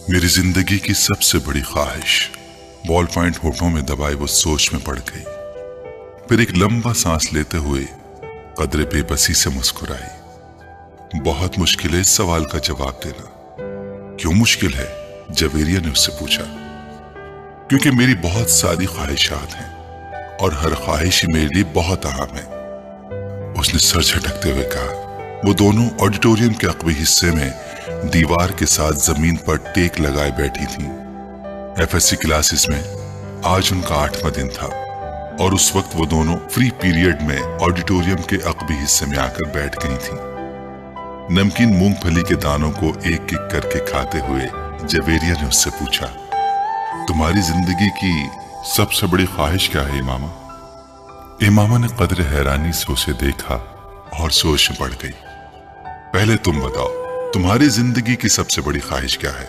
मेरी जिंदगी की सबसे बड़ी ख्वाहिश बॉल पॉइंट होठों में दबाए वो सोच में पड़ गई। फिर एक लंबा सांस लेते हुए कदरे बेबसी से मुस्कुराई। बहुत मुश्किल है इस सवाल का जवाब देना। क्यों मुश्किल है? जवेरिया ने उससे पूछा। क्योंकि मेरी बहुत सारी ख्वाहिशात हैं और हर ख्वाहिश ही मेरे लिए बहुत अहम है, उसने सर झटकते हुए कहा। वो दोनों ऑडिटोरियम के अक़बी हिस्से में दीवार के साथ जमीन पर टेक लगाए बैठी थीं। एफएससी क्लासेस में आज उनका 8वां दिन था और उस वक्त वो दोनों फ्री पीरियड में ऑडिटोरियम के अक़बी हिस्से में आकर बैठ गई थीं। नमकीन मूंगफली के दानों को एक एक करके खाते हुए जवेरिया ने उससे पूछा, तुम्हारी जिंदगी की सबसे बड़ी ख्वाहिश क्या है इमामा? इमामा ने कदर हैरानी से उसे देखा और सोच में पड़ गई। पहले तुम बताओ, तुम्हारी जिंदगी की सबसे बड़ी ख्वाहिश क्या है?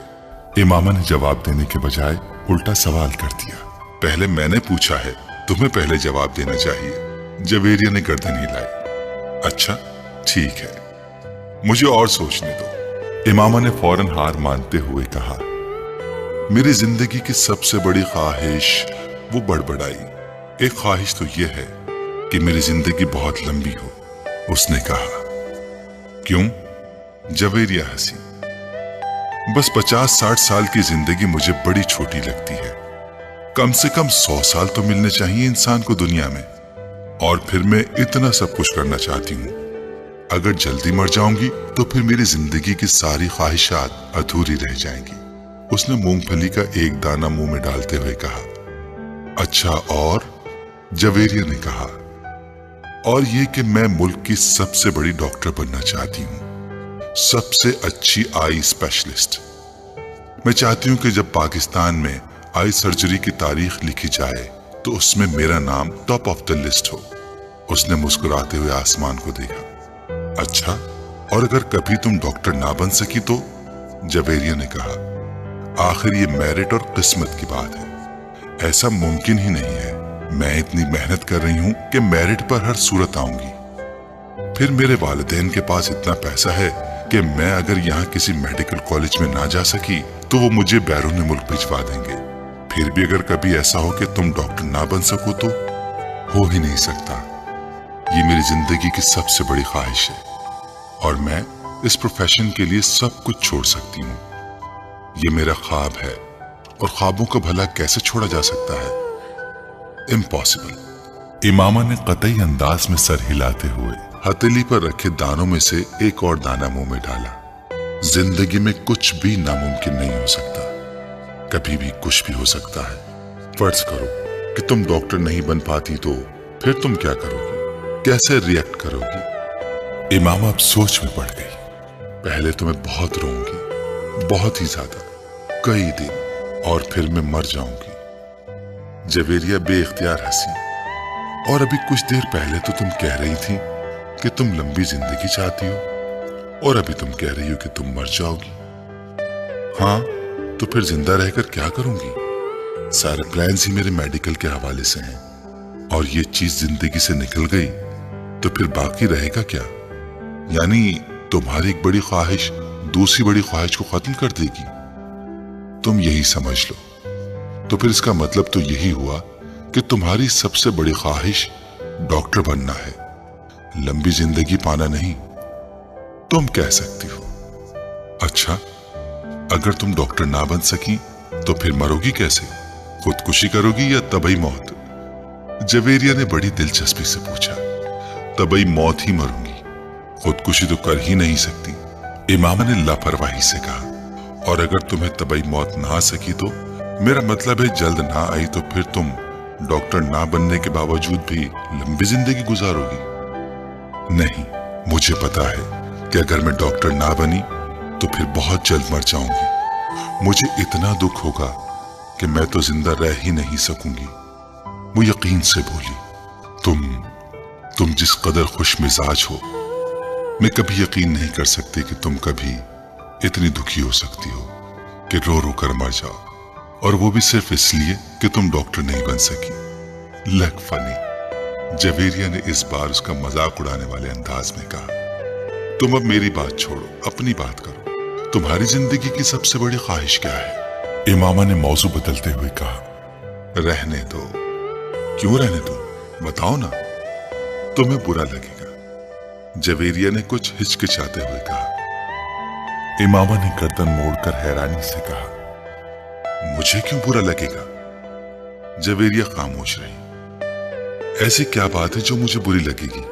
इमामा ने जवाब देने के बजाय उल्टा सवाल कर दिया। पहले मैंने पूछा है, तुम्हें पहले जवाब देना चाहिए। जवेरिया ने गर्दन हिलाई। अच्छा ठीक है, मुझे और सोचने दो, इमामा ने फौरन हार मानते हुए कहा। मेरी जिंदगी की सबसे बड़ी ख्वाहिश वो बड़बड़ाई। एक ख्वाहिश तो यह है कि मेरी जिंदगी बहुत लंबी हो, उसने कहा। क्यों? जवेरिया हंसी। बस 50-60 साल की जिंदगी मुझे बड़ी छोटी लगती है। कम से कम 100 साल तो मिलने चाहिए इंसान को दुनिया में, और फिर मैं इतना सब कुछ करना चाहती हूँ। अगर जल्दी मर जाऊंगी तो फिर मेरी जिंदगी की सारी ख्वाहिशात अधूरी रह जाएंगी, उसने मूंगफली का एक दाना मुंह में डालते हुए कहा। अच्छा और? जवेरिया ने कहा। और ये कि मैं मुल्क की सबसे बड़ी डॉक्टर बनना चाहती हूँ, सबसे अच्छी आई स्पेशलिस्ट। मैं चाहती हूँ कि जब पाकिस्तान में आई सर्जरी की तारीख लिखी जाए तो उसमें मेरा नाम टॉप ऑफ द लिस्ट हो, उसने मुस्कुराते हुए आसमान को देखा। अच्छा, और अगर कभी तुम डॉक्टर ना बन सकी तो? जवेरिया ने कहा। आखिर ये मेरिट और किस्मत की बात है, ऐसा मुमकिन ही नहीं है। मैं इतनी मेहनत कर रही हूं कि मेरिट पर हर सूरत आऊंगी। फिर मेरे वालिदैन के पास इतना पैसा है कि मैं अगर यहाँ किसी मेडिकल कॉलेज में ना जा सकी तो वो मुझे बैरून मुल्क भिजवा देंगे। फिर भी अगर कभी ऐसा हो कि तुम डॉक्टर ना बन सको तो? हो ही नहीं सकता। ये मेरी जिंदगी की सबसे बड़ी ख्वाहिश है और मैं इस प्रोफेशन के लिए सब कुछ छोड़ सकती हूँ। ये मेरा ख्वाब है और ख्वाबों को भला कैसे छोड़ा जा सकता है? इम्पॉसिबल। इमामा ने कतई अंदाज में सर हिलाते हुए हथेली पर रखे दानों में से एक और दाना मुंह में डाला। जिंदगी में कुछ भी नामुमकिन नहीं हो सकता, कभी भी कुछ भी हो सकता है। फर्ज करो कि तुम डॉक्टर नहीं बन पाती तो फिर तुम क्या करोगी? कैसे रिएक्ट करोगी? इमामा अब सोच में पड़ गई। पहले तो मैं बहुत रोऊंगी, बहुत ही ज्यादा, कई दिन, और फिर मैं मर जाऊंगी। जवेरिया बेइख्तियार हंसी। और अभी कुछ देर पहले तो तुम कह रही थी कि तुम लंबी जिंदगी चाहती हो, और अभी तुम कह रही हो कि तुम मर जाओगी। हाँ, तो फिर जिंदा रहकर क्या करूंगी? सारे प्लान्स ही मेरे मेडिकल के हवाले से हैं, और ये चीज जिंदगी से निकल गई तो फिर बाकी रहेगा क्या? यानी तुम्हारी एक बड़ी ख्वाहिश दूसरी बड़ी ख्वाहिश को खत्म कर देगी? तुम यही समझ लो। तो फिर इसका मतलब तो यही हुआ कि तुम्हारी सबसे बड़ी ख्वाहिश डॉक्टर बनना है, लंबी जिंदगी पाना नहीं। तुम कह सकती हो। अच्छा, अगर तुम डॉक्टर ना बन सकी तो फिर मरोगी कैसे? खुदकुशी करोगी या तबई मौत? जवेरिया ने बड़ी दिलचस्पी से पूछा। तबई मौत ही मरूंगी, खुदकुशी तो कर ही नहीं सकती, इमामा ने लापरवाही से कहा। और अगर तुम्हें तबई मौत ना आ सकी तो? मेरा मतलब है जल्द ना आई तो फिर तुम डॉक्टर ना बनने के बावजूद भी लंबी जिंदगी गुजारोगी? नहीं, मुझे पता है कि अगर मैं डॉक्टर ना बनी तो फिर बहुत जल्द मर जाऊंगी। मुझे इतना दुख होगा कि मैं तो जिंदा रह ही नहीं सकूंगी। वो यकीन से बोली। तुम जिस कदर खुश मिजाज हो, मैं कभी यकीन नहीं कर सकती कि तुम कभी इतनी दुखी हो सकती हो कि रो रो कर मर जाओ, और वो भी सिर्फ इसलिए कि तुम डॉक्टर नहीं बन सकी। लग फनी। जवेरिया ने इस बार उसका मजाक उड़ाने वाले अंदाज में कहा। तुम अब मेरी बात छोड़ो, अपनी बात करो। तुम्हारी जिंदगी की सबसे बड़ी ख्वाहिश क्या है? इमामा ने मौजू बदलते हुए कहा। रहने दो। क्यों रहने दो? बताओ ना, तुम्हें बुरा लगेगा, जवेरिया ने कुछ हिचकिचाते हुए कहा। इमामा ने गर्दन मोड़कर हैरानी से कहा, मुझे क्यों बुरा लगेगा? जवेरिया खामोश रही। ऐसी क्या बात है जो मुझे बुरी लगेगी?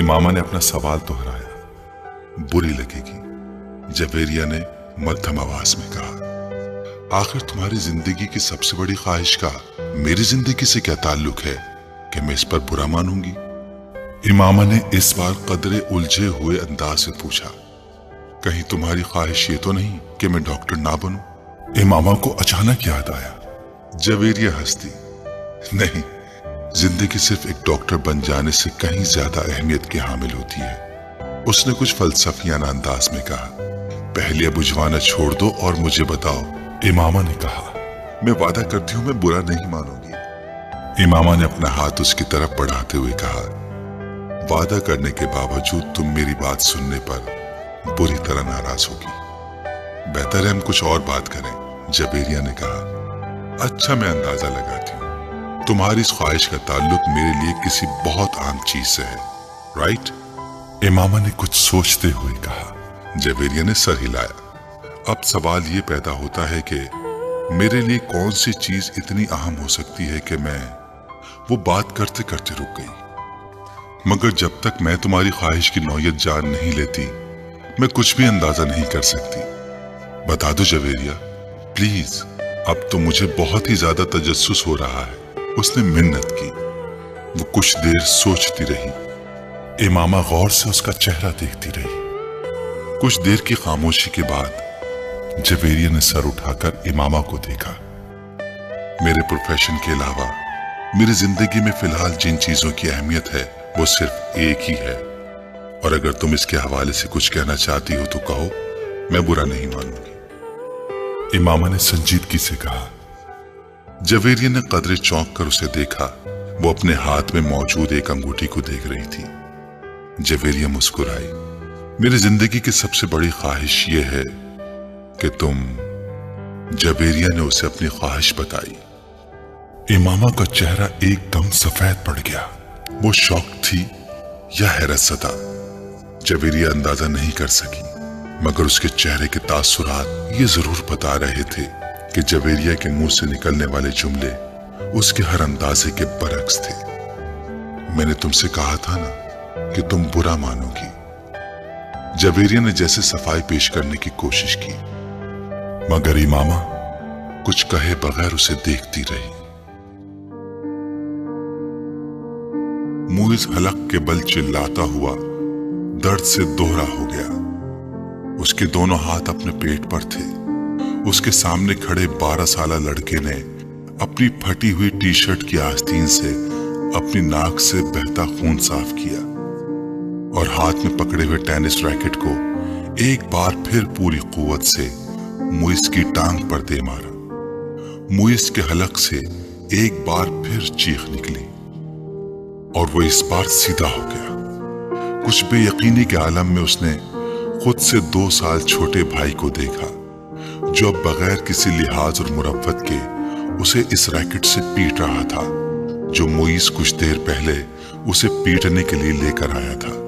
इमामा ने अपना सवाल दोहराया। बुरी लगेगी, जवेरिया ने मध्यम आवाज में कहा। आखिर तुम्हारी जिंदगी की सबसे बड़ी ख्वाहिश का मेरी जिंदगी से क्या ताल्लुक है कि मैं इस पर बुरा मानूंगी? इमामा ने इस बार कदरे उलझे हुए अंदाज से पूछा। कहीं तुम्हारी ख्वाहिश ये तो नहीं कि मैं डॉक्टर ना बनूं? इमामा को अचानक याद आया। जवेरिया हंसती। नहीं, जिंदगी सिर्फ एक डॉक्टर बन जाने से कहीं ज्यादा अहमियत की हामिल होती है। उसने कुछ फलसफियाना अंदाज में कहा। पहले बुझवाना छोड़ दो और मुझे बताओ। इमामा ने कहा। मैं वादा करती हूं मैं बुरा नहीं मानूंगी। इमामा ने अपना हाथ उसकी तरफ बढ़ाते हुए कहा। वादा करने के बावजूद तुम मेरी बात सुनने पर बुरी तरह नाराज होगी। बेहतर है हम कुछ और बात करें, जवेरिया ने कहा। अच्छा, मैं अंदाजा लगाती हूँ तुम्हारी इस ख्वाहिश का ताल्लुक मेरे लिए किसी बहुत आम चीज से है, राइट? इमामा ने कुछ सोचते हुए कहा। जवेरिया ने सर हिलाया। अब सवाल ये पैदा होता है कि मेरे लिए कौन सी चीज इतनी अहम हो सकती है कि मैं वो बात करते करते रुक गई। मगर जब तक मैं तुम्हारी ख्वाहिश की नौयत जान नहीं लेती, मैं कुछ भी अंदाजा नहीं कर सकती। बता दो जवेरिया, प्लीज। अब तो मुझे बहुत ही ज्यादा तजस्सुस हो रहा है। उसने मिन्नत की। वो कुछ देर सोचती रही। इमामा गौर से उसका चेहरा देखती रही। कुछ देर की खामोशी के बाद जवेरिया ने सर उठाकर इमामा को देखा। मेरे प्रोफेशन के अलावा मेरी जिंदगी में फिलहाल जिन चीजों की अहमियत है वो सिर्फ एक ही है, और अगर तुम इसके हवाले से कुछ कहना चाहती हो तो कहो, मैं बुरा नहीं मानूंगी। इमामा ने संजीदगी से कहा। जवेरिया ने कदरे चौंक कर उसे देखा। वो अपने हाथ में मौजूद एक अंगूठी को देख रही थी। जवेरिया मुस्कुराई। मेरी जिंदगी की सबसे बड़ी ख्वाहिश ये है कि तुम। जवेरिया ने उसे अपनी ख्वाहिश बताई। इमामा का चेहरा एकदम सफेद पड़ गया। वो शौक थी या हैरत सता, जवेरिया अंदाजा नहीं कर सकी, मगर उसके चेहरे के तासुरात ये जरूर बता रहे थे कि जवेरिया के मुंह से निकलने वाले जुमले उसके हर अंदाजे के बरक्स थे। मैंने तुमसे कहा था ना कि तुम बुरा मानोगी। जवेरिया ने जैसे सफाई पेश करने की कोशिश की, मगर इमामा कुछ कहे बगैर उसे देखती रही। मुइज हलक के बल चिल्लाता हुआ दर्द से दोहरा हो गया। उसके दोनों हाथ अपने पेट पर थे। उसके सामने खड़े 12 साला लड़के ने अपनी फटी हुई टी शर्ट की आस्तीन से अपनी नाक से बहता खून साफ किया और हाथ में पकड़े हुए टेनिस रैकेट को एक बार फिर पूरी कुव्वत से मुइज की टांग पर दे मारा। मुइज के हलक से एक बार फिर चीख निकली और वो इस बार सीधा हो गया। कुछ बेयकीनी के आलम में उसने खुद से 2 साल छोटे भाई को देखा, जो अब बगैर किसी लिहाज और मुरव्वत के उसे इस रैकेट से पीट रहा था, जो मुइज कुछ देर पहले उसे पीटने के लिए लेकर आया था।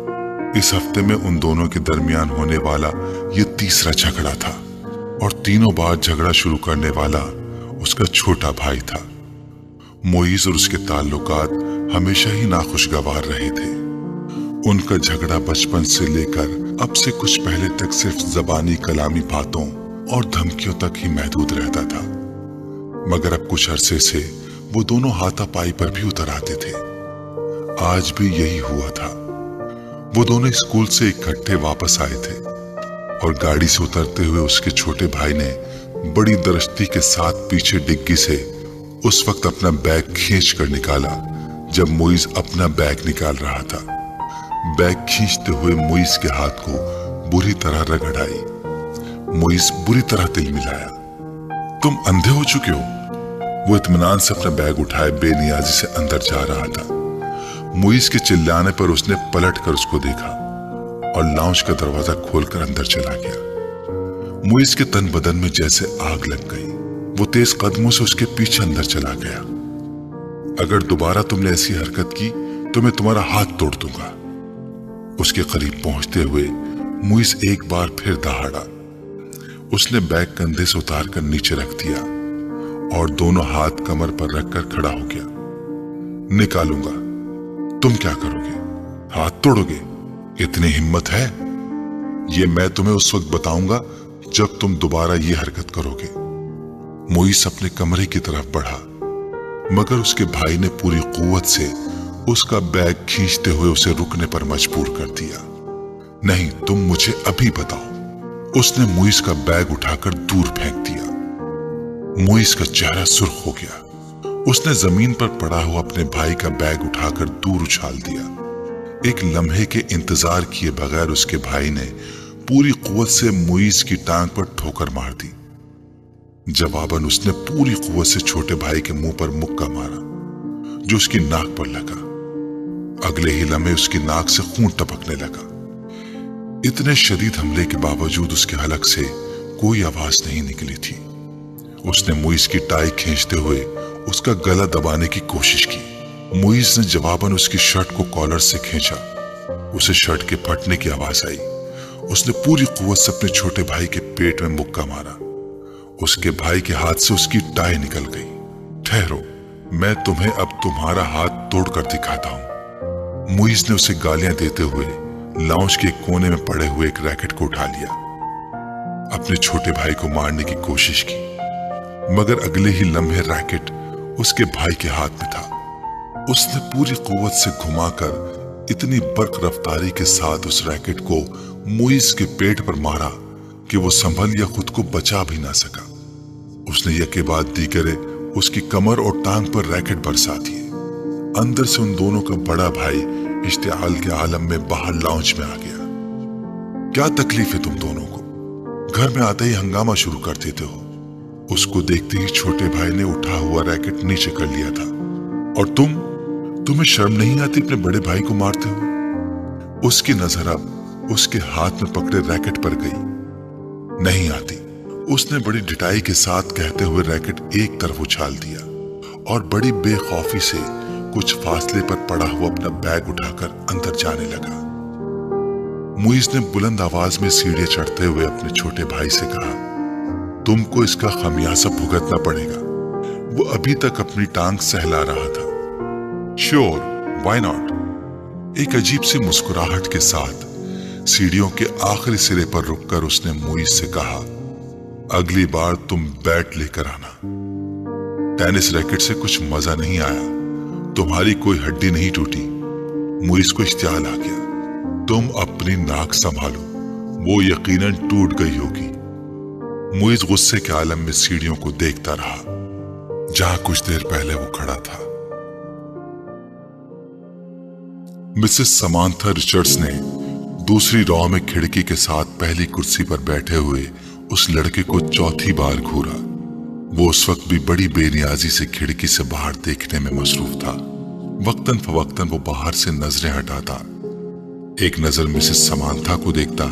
इस हफ्ते में उन दोनों के दरमियान होने वाला ये तीसरा झगड़ा था और तीनों बार झगड़ा शुरू करने वाला उसका छोटा भाई था। मुइज और उसके ताल्लुकात हमेशा ही नाखुशगवार रहे थे। उनका झगड़ा बचपन से लेकर अब से कुछ पहले तक सिर्फ ज़बानी कलामी बातों और धमकियों तक ही महदूद रहता था, मगर अब कुछ अरसे से वो दोनों हाथापाई पर भी उतर आते थे। आज भी यही हुआ था। वो दोनों स्कूल से इकट्ठे वापस आए थे और गाड़ी से उतरते हुए उसके छोटे भाई ने बड़ी दरस्ती के साथ पीछे डिग्गी से उस वक्त अपना बैग खींच कर निकाला जब मुइज अपना बैग निकाल रहा था। बैग खींचते हुए मुइज के हाथ को बुरी तरह रगड़ आई। मुइज बुरी तरह तिलमिलाया। तुम अंधे हो चुके हो? वो इत्मीनान से अपना बैग उठाए बेनियाजी से अंदर जा रहा था। मुइज के चिल्लाने पर उसने पलट कर उसको देखा और लाउंज का दरवाजा खोलकर अंदर चला गया। मुइज़ के तन बदन में जैसे आग लग गई। वो तेज कदमों से उसके पीछे अंदर चला गया। अगर दोबारा तुमने ऐसी हरकत की तो मैं तुम्हारा हाथ तोड़ दूंगा। उसके करीब पहुंचते हुए मुइज़ एक बार फिर दहाड़ा। उसने बैग कंधे से उतार कर नीचे रख दिया और दोनों हाथ कमर पर रखकर खड़ा हो गया। निकालूंगा। तुम क्या करोगे? हाथ तोड़ोगे? इतनी हिम्मत है? ये मैं तुम्हें उस वक्त बताऊंगा जब तुम दोबारा ये हरकत करोगे। मुइज़ अपने कमरे की तरफ बढ़ा, मगर उसके भाई ने पूरी कुव्वत से उसका बैग खींचते हुए उसे रुकने पर मजबूर कर दिया। नहीं, तुम मुझे अभी बताओ। उसने मुइज़ का बैग उठाकर दूर फेंक दिया। मुइज़ का चेहरा सुर्ख हो गया। उसने जमीन पर पड़ा हुआ अपने भाई का बैग उठाकर दूर उछाल दिया। एक लम्हे के इंतजार किए बगैर उसके भाई ने पूरी कुव्वत से मुइज़ की टांग पर ठोकर मार दी। जवाबन उसने पूरी कुव्वत से छोटे भाई के मुंह पर मुक्का मारा, जो उसकी नाक पर लगा। अगले ही लम्हे उसकी नाक से खून टपकने लगा। इतने शदीद हमले के बावजूद उसके हलक से कोई आवाज नहीं निकली थी। उसने मुइज़ की टाई खींचते हुए उसका गला दबाने की कोशिश की। मुइज़ ने जवाबन उसकी शर्ट को कॉलर से खींचा। उसे शर्ट के फटने की आवाज आई। उसने पूरी कुव्वत से अपने छोटे भाई के पेट में मुक्का मारा। उसके भाई के हाथ से उसकी टाई निकल गई। ठहरो, मैं तुम्हें अब तुम्हारा हाथ तोड़कर दिखाता हूं। मुइज़ ने उसे गालियां देते हुए लाउंज के कोने में पड़े हुए एक रैकेट को उठा लिया। अपने छोटे भाई को मारने की कोशिश की, मगर अगले ही लम्हे रैकेट उसके भाई के हाथ में था। उसने पूरी कुव्वत से घुमाकर इतनी बर्क रफ्तारी के साथ उस रैकेट को मुइज़ के पेट पर मारा कि वो संभल या खुद को बचा भी ना सका। उसने यके बाद दीगरे उसकी कमर और टांग पर रैकेट बरसा दिए। अंदर से उन दोनों का बड़ा भाई इश्तिआल के आलम में बाहर लाउंज में आ गया। क्या तकलीफ है तुम दोनों को? घर में आते ही हंगामा शुरू कर देते हो। उसको देखते ही छोटे भाई ने उठा हुआ रैकेट नीचे कर लिया था। और तुम्हें शर्म नहीं आती अपने बड़े भाई को मारते हो? उसकी नजर अब उसके हाथ में पकड़े रैकेट पर गई। नहीं आती। उसने बड़ी ढिठाई के साथ कहते हुए रैकेट एक तरफ उछाल दिया और बड़ी बेखौफी से कुछ फासले पर पड़ा हुआ अपना बैग उठाकर अंदर जाने लगा। मुइज़ ने बुलंद आवाज में सीढ़ियां चढ़ते हुए अपने छोटे भाई से कहा, तुमको इसका खमियाजा भुगतना पड़ेगा। वो अभी तक अपनी टांग सहला रहा था। Sure, why not? एक अजीब सी मुस्कुराहट के साथ सीढ़ियों के आखिरी सिरे पर रुककर उसने मुइज़ से कहा, अगली बार तुम बैट लेकर आना। टेनिस रैकेट से कुछ मजा नहीं आया। तुम्हारी कोई हड्डी नहीं टूटी। मुइज़ को इश्तियाल आ गया। तुम अपनी नाक संभालो, वो यकीनन टूट गई होगी। मुइज़ गुस्से के आलम में सीढ़ियों को देखता रहा जहां कुछ देर पहले वो खड़ा था। मिसेस समांथा रिचर्ड्स ने दूसरी रॉ में खिड़की के साथ पहली कुर्सी पर बैठे हुए उस लड़के को चौथी बार घूरा। वो उस वक्त भी बड़ी बेनियाजी से खिड़की से बाहर देखने में मसरूफ था। वक्तन फवक्तन वो बाहर से नजरें हटाता, एक नजर मिसेस समांथा को देखता,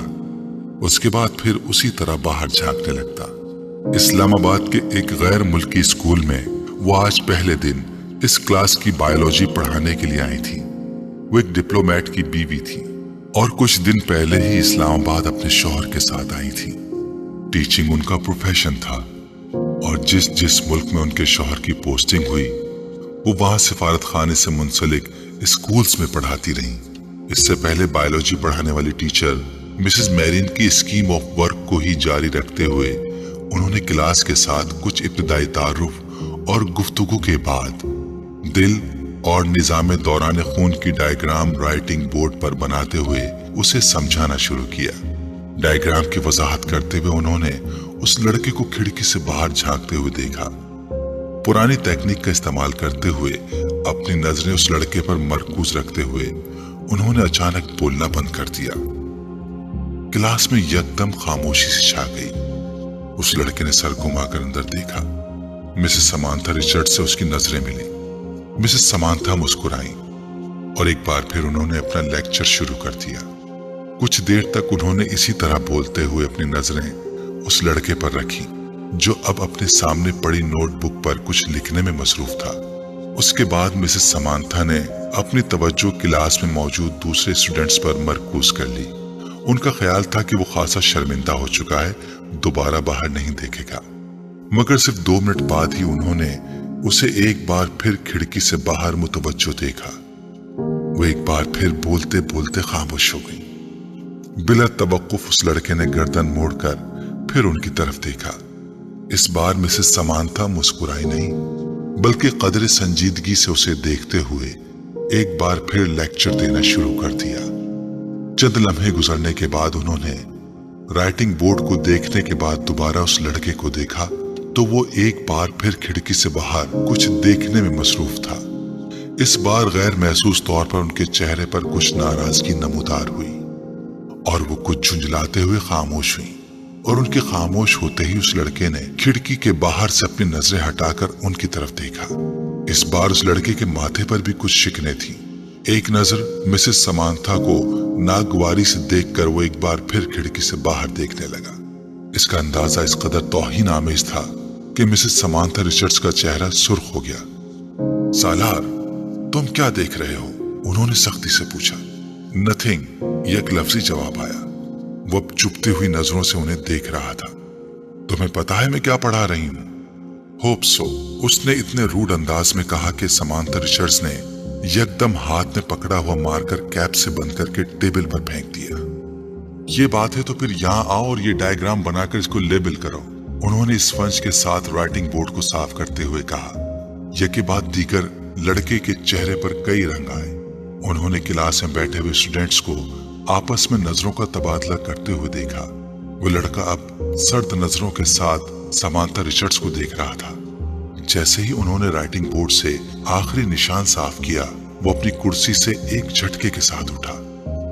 उसके बाद फिर उसी तरह बाहर झांकने लगता। इस्लामाबाद के एक गैर मुल्की स्कूल में वो आज पहले दिन इस क्लास की बायोलॉजी पढ़ाने के लिए आई थी। वो एक डिप्लोमेट की बीवी थी और कुछ दिन पहले ही इस्लामाबाद अपने शौहर के साथ आई थी। टीचिंग उनका प्रोफेशन था और जिस मुल्क में उनके शौहर की पोस्टिंग हुई वो वहां सिफारत खाने से मुंसलिक स्कूल्स में पढ़ाती रहीं। इससे पहले बायोलॉजी पढ़ाने वाली टीचर मिसेस मैरिन की स्कीम ऑफ वर्क को ही जारी रखते हुए उन्होंने क्लास के साथ कुछ इब्तिदाई तारुफ और गुफ्तगू के बाद दिल और निज़ाम दौरान खून की डायग्राम राइटिंग बोर्ड पर बनाते हुए उसे समझाना शुरू किया। डायग्राम की वजाहत करते हुए उन्होंने उस लड़के को खिड़की से बाहर झांकते हुए देखा। पुरानी तकनीक का इस्तेमाल करते हुए अपनी नजरें उस लड़के पर मरकूज रखते हुए उन्होंने अचानक बोलना बंद कर दिया। क्लास में यकदम खामोशी सी छा गई। उस लड़के ने सर घुमाकर अंदर देखा। मिसेस समांथा रिचर्ड से उसकी नजरें मिली। मिसेस समांथा मुस्कुराई और एक बार फिर उन्होंने अपना लेक्चर शुरू कर दिया। कुछ देर तक उन्होंने इसी तरह बोलते हुए अपनी नजरें उस लड़के पर रखी जो अब अपने सामने पड़ी नोटबुक पर कुछ लिखने में मसरूफ था। उसके बाद मिसेस समांथा ने अपनी तवज्जो क्लास में मौजूद दूसरे स्टूडेंट्स पर मरकूज कर ली। उनका ख्याल था कि वो खासा शर्मिंदा हो चुका है, दोबारा बाहर नहीं देखेगा। मगर सिर्फ 2 मिनट बाद ही उन्होंने उसे एक बार फिर खिड़की से बाहर मुतवज्जो देखा। वो एक बार फिर बोलते बोलते खामोश हो गई। बिला तवक्कुफ उस लड़के ने गर्दन मोड़कर फिर उनकी तरफ देखा। इस बार मिसेस समांथा मुस्कुराई नहीं, बल्कि कदर संजीदगी से उसे देखते हुए एक बार फिर लेक्चर देना शुरू कर दिया। चंद लम्हे गुजरने के बाद उन्होंने राइटिंग बोर्ड को देखने के बाद दोबारा उस लड़के को देखा तो वो एक बार फिर खिड़की से बाहर कुछ देखने में मसरूफ था। इस बार गैर महसूस तौर पर उनके चेहरे पर कुछ नाराजगी नमूदार हुई और वो कुछ झुंझलाते हुए खामोश हुई। और उनके खामोश होते ही उस लड़के ने खिड़की के बाहर से अपनी नजरें हटाकर उनकी तरफ देखा। इस बार उस लड़के के माथे पर भी कुछ शिकने थी। एक नजर मिसेस समांथा को नागवारी से देखकर वो एक बार फिर खिड़की से बाहर देखने लगा। इसका अंदाजा इस कदर तौहीन आमेज था कि मिसेस समांथा रिचर्ड्स का चेहरा सुर्ख हो गया। सालार, तुम क्या देख रहे हो? उन्होंने सख्ती से पूछा। नथिंग, एक लफ्जी जवाब आया। वो अब चुपती हुई नजरों से उन्हें देख रहा था। तुम्हें पता है मैं क्या पढ़ा रही हूं? होप सो, उसने इतने रूड अंदाज में कहा कि समांथा रिचर्ड्स ने यकदम हाथ में पकड़ा हुआ मारकर कैप से बंद करके टेबल पर फेंक दिया। ये बात है तो फिर यहाँ आओ और ये डायग्राम बनाकर इसको लेबल करो। उन्होंने स्पंज के साथ राइटिंग बोर्ड को साफ करते हुए कहा। यके बाद दीगर लड़के के चेहरे पर कई रंग आए। उन्होंने क्लास में बैठे हुए स्टूडेंट्स को आपस में नजरों का तबादला करते हुए देखा। वो लड़का अब सर्द नजरों के साथ समांथा रिचर्ड्स को देख रहा था। जैसे ही उन्होंने राइटिंग बोर्ड से आखिरी निशान साफ किया, वो अपनी कुर्सी से एक झटके के साथ उठा।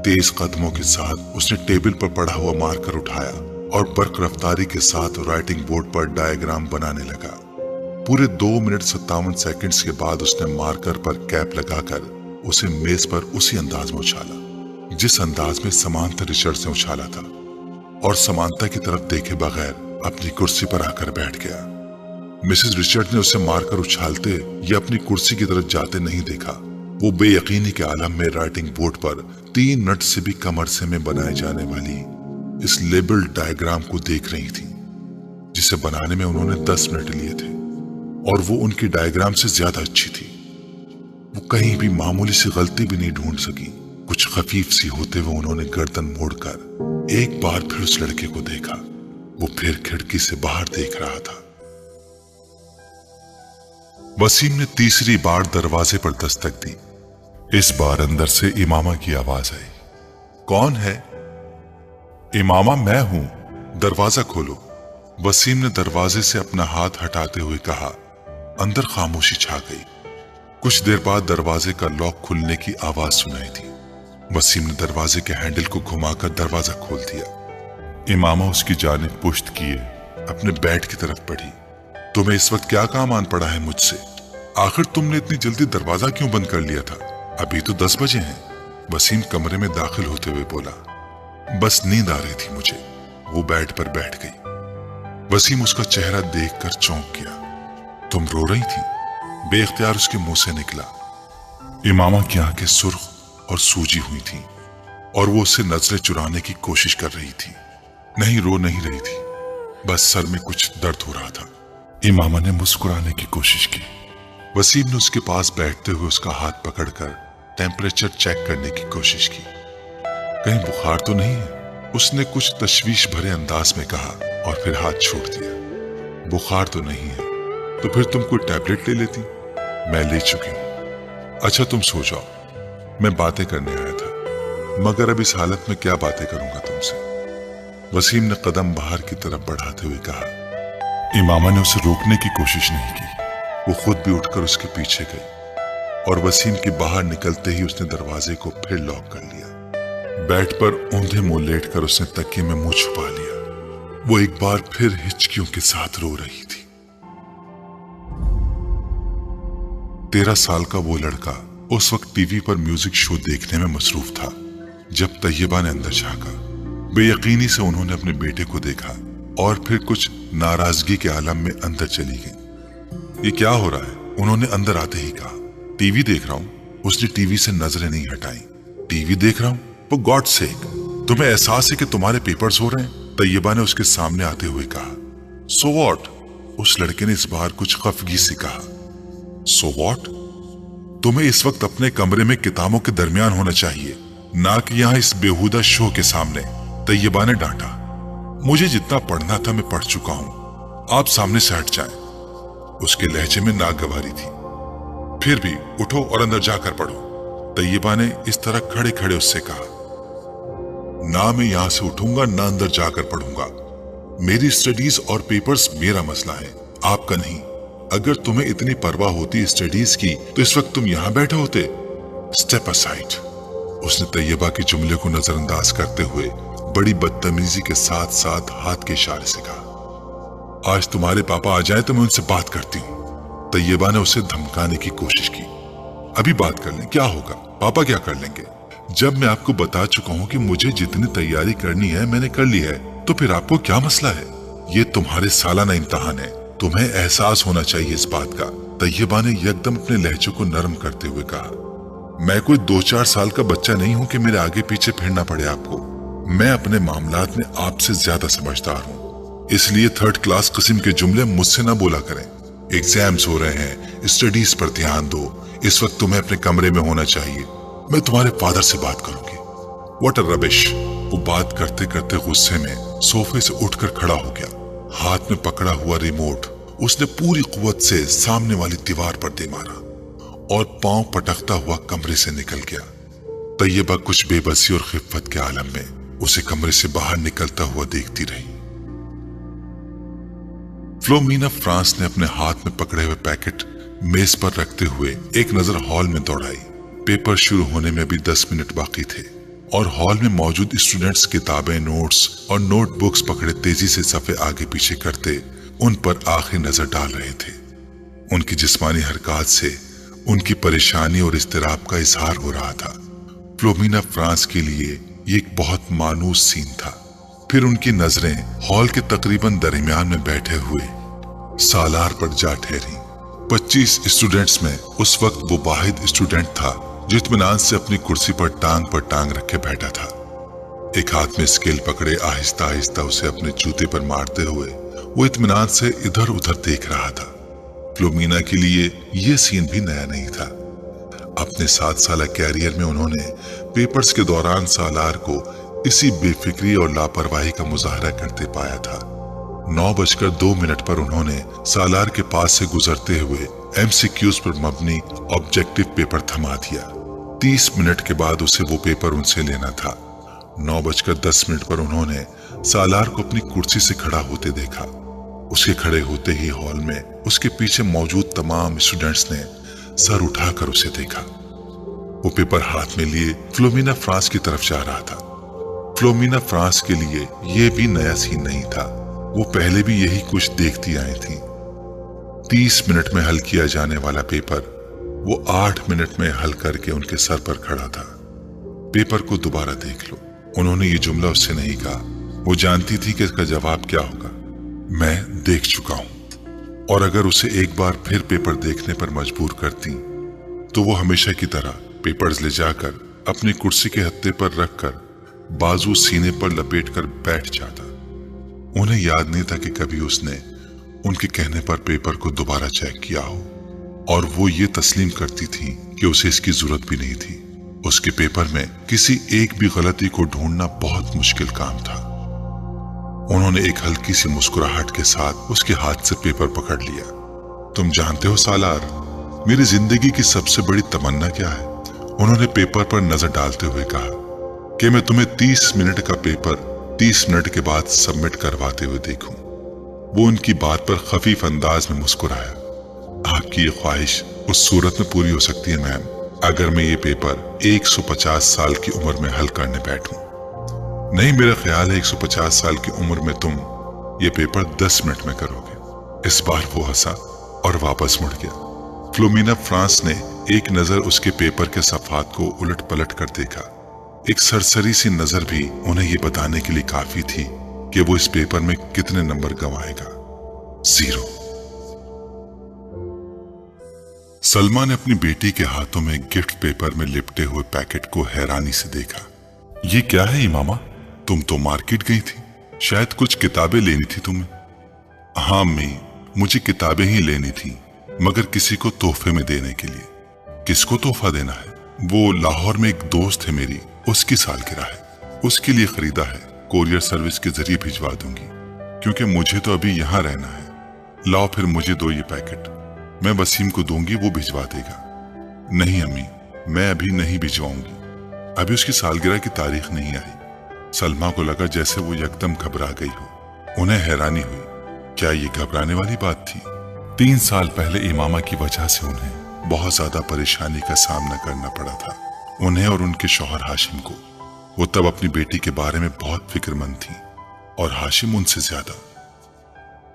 तेज कदमों के साथ उसने टेबल पर पड़ा हुआ मार्कर उठाया और बर्क रफ्तारी के साथ राइटिंग बोर्ड पर डायग्राम बनाने लगा। पूरे 2 मिनट 57 सेकंड्स के बाद उसने मार्कर पर कैप लगाकर उसे मेज पर उसी अंदाज में उछाला जिस अंदाज में समांथा रिचर्ड्स ने उछाला था, और समांथा की तरफ देखे बगैर अपनी कुर्सी पर आकर बैठ गया। मिसेस रिचर्ड ने उसे मारकर उछालते या अपनी कुर्सी की तरफ जाते नहीं देखा। वो बेयकीनी के आलम में राइटिंग बोर्ड पर 3 नट से भी कम अरसे में बनाए जाने वाली इस लेबल डायग्राम को देख रही थी, जिसे बनाने में उन्होंने 10 मिनट लिए थे, और वो उनकी डायग्राम से ज्यादा अच्छी थी। वो कहीं भी मामूली सी गलती भी नहीं ढूंढ सकी। कुछ खफीफ सी होते हुए उन्होंने गर्दन मोड़कर एक बार फिर उस लड़के को देखा। वो फिर खिड़की से बाहर देख रहा था। वसीम ने तीसरी बार दरवाजे पर दस्तक दी। इस बार अंदर से इमामा की आवाज आई। कौन है? इमामा, मैं हूं, दरवाजा खोलो। वसीम ने दरवाजे से अपना हाथ हटाते हुए कहा। अंदर खामोशी छा गई। कुछ देर बाद दरवाजे का लॉक खुलने की आवाज सुनाई थी। वसीम ने दरवाजे के हैंडल को घुमाकर दरवाजा खोल दिया। इमामा उसकी जानिब पुश्त किए अपने बेड की तरफ बढ़ी। तुम्हें इस वक्त क्या काम आन पड़ा है मुझसे? आखिर तुमने इतनी जल्दी दरवाजा क्यों बंद कर लिया था? अभी तो 10 बजे हैं। वसीम कमरे में दाखिल होते हुए बोला। बस नींद आ रही थी मुझे। वो बेड पर बैठ गई। वसीम उसका चेहरा देखकर चौंक गया। तुम रो रही थी? बेख्तियार उसके मुंह से निकला। इमामा की आंखें सुर्ख और सूजी हुई थी और वो उससे नजरें चुराने की कोशिश कर रही थी। नहीं, रो नहीं रही थी, बस सर में कुछ दर्द हो रहा था। इमामा ने मुस्कुराने की कोशिश की। वसीम ने उसके पास बैठते हुए उसका हाथ पकड़कर टेम्परेचर चेक करने की कोशिश की। कहीं बुखार तो नहीं है? उसने कुछ तशवीश भरे अंदाज में कहा और फिर हाथ छोड़ दिया। बुखार तो नहीं है, तो फिर तुम कोई टैबलेट ले लेती। मैं ले चुकी हूं। अच्छा, तुम सो जाओ। मैं बातें करने आया था, मगर अब इस हालत में क्या बातें करूंगा तुमसे। वसीम ने कदम बाहर की तरफ बढ़ाते हुए कहा। इमामा ने उसे रोकने की कोशिश नहीं की। वो खुद भी उठकर उसके पीछे गई और वसीम के बाहर निकलते ही उसने दरवाजे को फिर लॉक कर लिया। बेड पर औंधे मुंह लेटकर उसने तकिए में मुंह छुपा लिया। वो एक बार फिर हिचकियों के साथ रो रही थी। 13 साल का वो लड़का उस वक्त टीवी पर म्यूजिक शो देखने में मसरूफ था जब तैयबा ने अंदर झांका। बेयकीनी से उन्होंने अपने बेटे को देखा और फिर कुछ नाराजगी के आलम में अंदर चली गई। ये क्या हो रहा है? उन्होंने अंदर आते ही कहा। टीवी देख रहा हूँ। उसने टीवी से नजरें नहीं हटाई। टीवी देख रहा हूँ? For God's sake, तुम्हें एहसास है कि तुम्हारे पेपर्स हो रहे हैं? तैयबा ने उसके सामने आते हुए कहा। So what? उस लड़के ने इस बार कुछ खफगी से कहा। So what? तुम्हें इस वक्त अपने कमरे में किताबों के दरमियान होना चाहिए, ना कि यहाँ इस बेहुदा शो के सामने, तैयबा ने डांटा। मुझे जितना पढ़ना था मैं पढ़ चुका हूँ, आप सामने से हट जाएं। उसके लहजे में नागवारी थी। फिर भी उठो और अंदर जाकर पढ़ो, तैयबा ने इस तरह खड़े खड़े उससे कहा। ना मैं यहां से उठूंगा ना अंदर जाकर पढ़ूंगा। मेरी स्टडीज और पेपर्स मेरा मसला है, आपका नहीं। अगर तुम्हें इतनी परवाह होती स्टडीज की तो इस वक्त तुम यहां बैठे होते। Step aside. उसने तैयबा के जुमले को नजरअंदाज करते हुए बड़ी बदतमीजी के साथ साथ हाथ के इशारे से कहा। आज तुम्हारे पापा आ जाए तो मैं उनसे बात करती हूँ। तैयबा ने उसे धमकाने की कोशिश की। अभी बात कर लें, क्या होगा? पापा क्या कर लेंगे? जब मैं आपको बता चुका हूँ कि मुझे जितनी तैयारी करनी है मैंने कर ली है, तो फिर आपको क्या मसला है? ये तुम्हारे सालाना इम्तिहान है, तुम्हें एहसास होना चाहिए इस बात का। तैयबा ने यकदम अपने लहजे को नरम करते हुए कहा। मैं कोई 2-4 साल का बच्चा नहीं हूँ कि मेरे आगे पीछे फिरना पड़े आपको। मैं अपने मामलात में आपसे ज्यादा समझदार हूँ, इसलिए 3rd क्लास किस्म के जुमले मुझसे ना बोला करें। एग्जाम्स हो रहे हैं, स्टडीज पर ध्यान दो। इस वक्त तुम्हें अपने कमरे में होना चाहिए। मैं तुम्हारे फादर से बात करूंगी। What a rubbish. वो बात करते करते गुस्से में सोफे से उठकर खड़ा हो गया। हाथ में पकड़ा हुआ रिमोट उसने पूरी कुव्वत से सामने वाली दीवार पर दे मारा और पांव पटकता हुआ कमरे से निकल गया। तैयबा कुछ बेबसी और खिफ्फत के आलम में उसे कमरे से बाहर निकलता हुआ देखती रही। फ्लोमिना फ्रांस ने अपने हाथ में पकड़े हुए पैकेट मेज पर रखते हुए एक नजर हॉल में दौड़ाई। पेपर शुरू होने में भी 10 मिनट बाकी थे और हॉल में मौजूद स्टूडेंट्स किताबें, नोट्स और नोटबुक्स पकड़े तेजी से सफे आगे पीछे करते उन पर आखिरी नजर डाल रहे थे। उनकी जिस्मानी हरकत से उनकी परेशानी और इस्तिराब का इजहार हो रहा था। फ्लोमिना फ्रांस के लिए ये एक बहुत मानूस सीन था। फिर उनकी नजरें हॉल के तकरीबन दरमियान में बैठे हुए सालार पर जा ठहरी। 25 स्टूडेंट्स में उस वक्त वो वाहिद स्टूडेंट था जो इत्मीनान से अपनी कुर्सी पर टांग रख के बैठा था। एक हाथ में स्केल पकड़े आहिस्ता आहिस्ता उसे अपने जूते पर मारते हुए वो इत्मीनान से इधर उधर देख रहा था। फ्लोमिना के लिए यह सीन भी नया नहीं था। अपने 7 साल कैरियर में उन्होंने पेपर्स के दौरान सालार को इसी बेफिक्री और लापरवाही का मुजाहरा करते पाया था। 9:02 पर उन्होंने सालार के पास से गुजरते हुए MCQs पर मबनी ऑब्जेक्टिव पेपर थमा दिया। 30 मिनट के बाद उसे वो पेपर उनसे लेना था। 9:10 पर उन्होंने सालार को अपनी कुर्सी से खड़ा होते देखा। उसके खड़े होते ही हॉल में उसके पीछे मौजूद तमाम स्टूडेंट्स ने सर उठाकर उसे देखा। वो पेपर हाथ में लिए फ्लोमिना फ्रांस की तरफ जा रहा था। फ्लोमिना फ्रांस के लिए यह भी नया सीन नहीं था। वो पहले भी यही कुछ देखती आई थी। 30 मिनट में हल किया जाने वाला पेपर वो 8 मिनट में हल करके उनके सर पर खड़ा था। पेपर को दोबारा देख लो। उन्होंने ये जुमला उससे नहीं कहा। वो जानती थी कि इसका जवाब क्या होगा। मैं देख चुका हूं। और अगर उसे एक बार फिर पेपर देखने पर मजबूर करती तो वो हमेशा की तरह पेपर्स ले जाकर अपनी कुर्सी के हत्थे पर रखकर बाजू सीने पर लपेटकर बैठ जाता। उन्हें याद नहीं था कि कभी उसने उनके कहने पर पेपर को दोबारा चेक किया हो, और वो ये तस्लीम करती थी कि उसे इसकी जरूरत भी नहीं थी। उसके पेपर में किसी एक भी गलती को ढूंढना बहुत मुश्किल काम था। उन्होंने एक हल्की सी मुस्कुराहट के साथ उसके हाथ से पेपर पकड़ लिया। तुम जानते हो सालार, मेरी जिंदगी की सबसे बड़ी तमन्ना क्या है? उन्होंने पेपर पर नजर डालते हुए कहा कि मैं तुम्हें 30 मिनट का पेपर 30 मिनट के बाद सबमिट करवाते हुए देखूं। वो उनकी बात पर खफीफ अंदाज में मुस्कुराया। आपकी ये ख्वाहिश उस सूरत में पूरी हो सकती है मैम, अगर मैं ये पेपर 150 साल की उम्र में हल करने बैठूं। नहीं, मेरा ख्याल है 150 साल की उम्र में तुम ये पेपर 10 मिनट में करोगे। इस बार वो हंसा और वापस मुड़ गया। फ्लोमिना फ्रांस ने एक नजर उसके पेपर के सफात को उलट पलट कर देखा। एक सरसरी सी नजर भी उन्हें ये बताने के लिए काफी थी कि वो इस पेपर में कितने नंबर गंवाएगा। 0। सलमा ने अपनी बेटी के हाथों में गिफ्ट पेपर में लिपटे हुए पैकेट को हैरानी से देखा। ये क्या है इमामा? तुम तो मार्केट गई थी, शायद कुछ किताबें लेनी थी तुम्हें। हाँ अम्मी, मुझे किताबें ही लेनी थी, मगर किसी को तोहफे में देने के लिए। किसको तोहफा देना है? वो लाहौर में एक दोस्त है मेरी, उसकी सालगिरह है, उसके लिए खरीदा है। कोरियर सर्विस के जरिए भिजवा दूंगी, क्योंकि मुझे तो अभी यहाँ रहना है। लाओ फिर मुझे दो ये पैकेट, मैं वसीम को दूंगी, वो भिजवा देगा। नहीं अम्मी, मैं अभी नहीं भिजवाऊंगी, अभी उसकी सालगिरह की तारीख नहीं आई। सलमा को लगा जैसे वो यकदम घबरा गई हो। उन्हें हैरानी हुई, क्या ये घबराने वाली बात थी? 3 साल पहले इमामा की वजह से उन्हें बहुत ज्यादा परेशानी का सामना करना पड़ा था, उन्हें और उनके शौहर हाशिम को। वो तब अपनी बेटी के बारे में बहुत फिक्रमंद थी और हाशिम उनसे ज्यादा।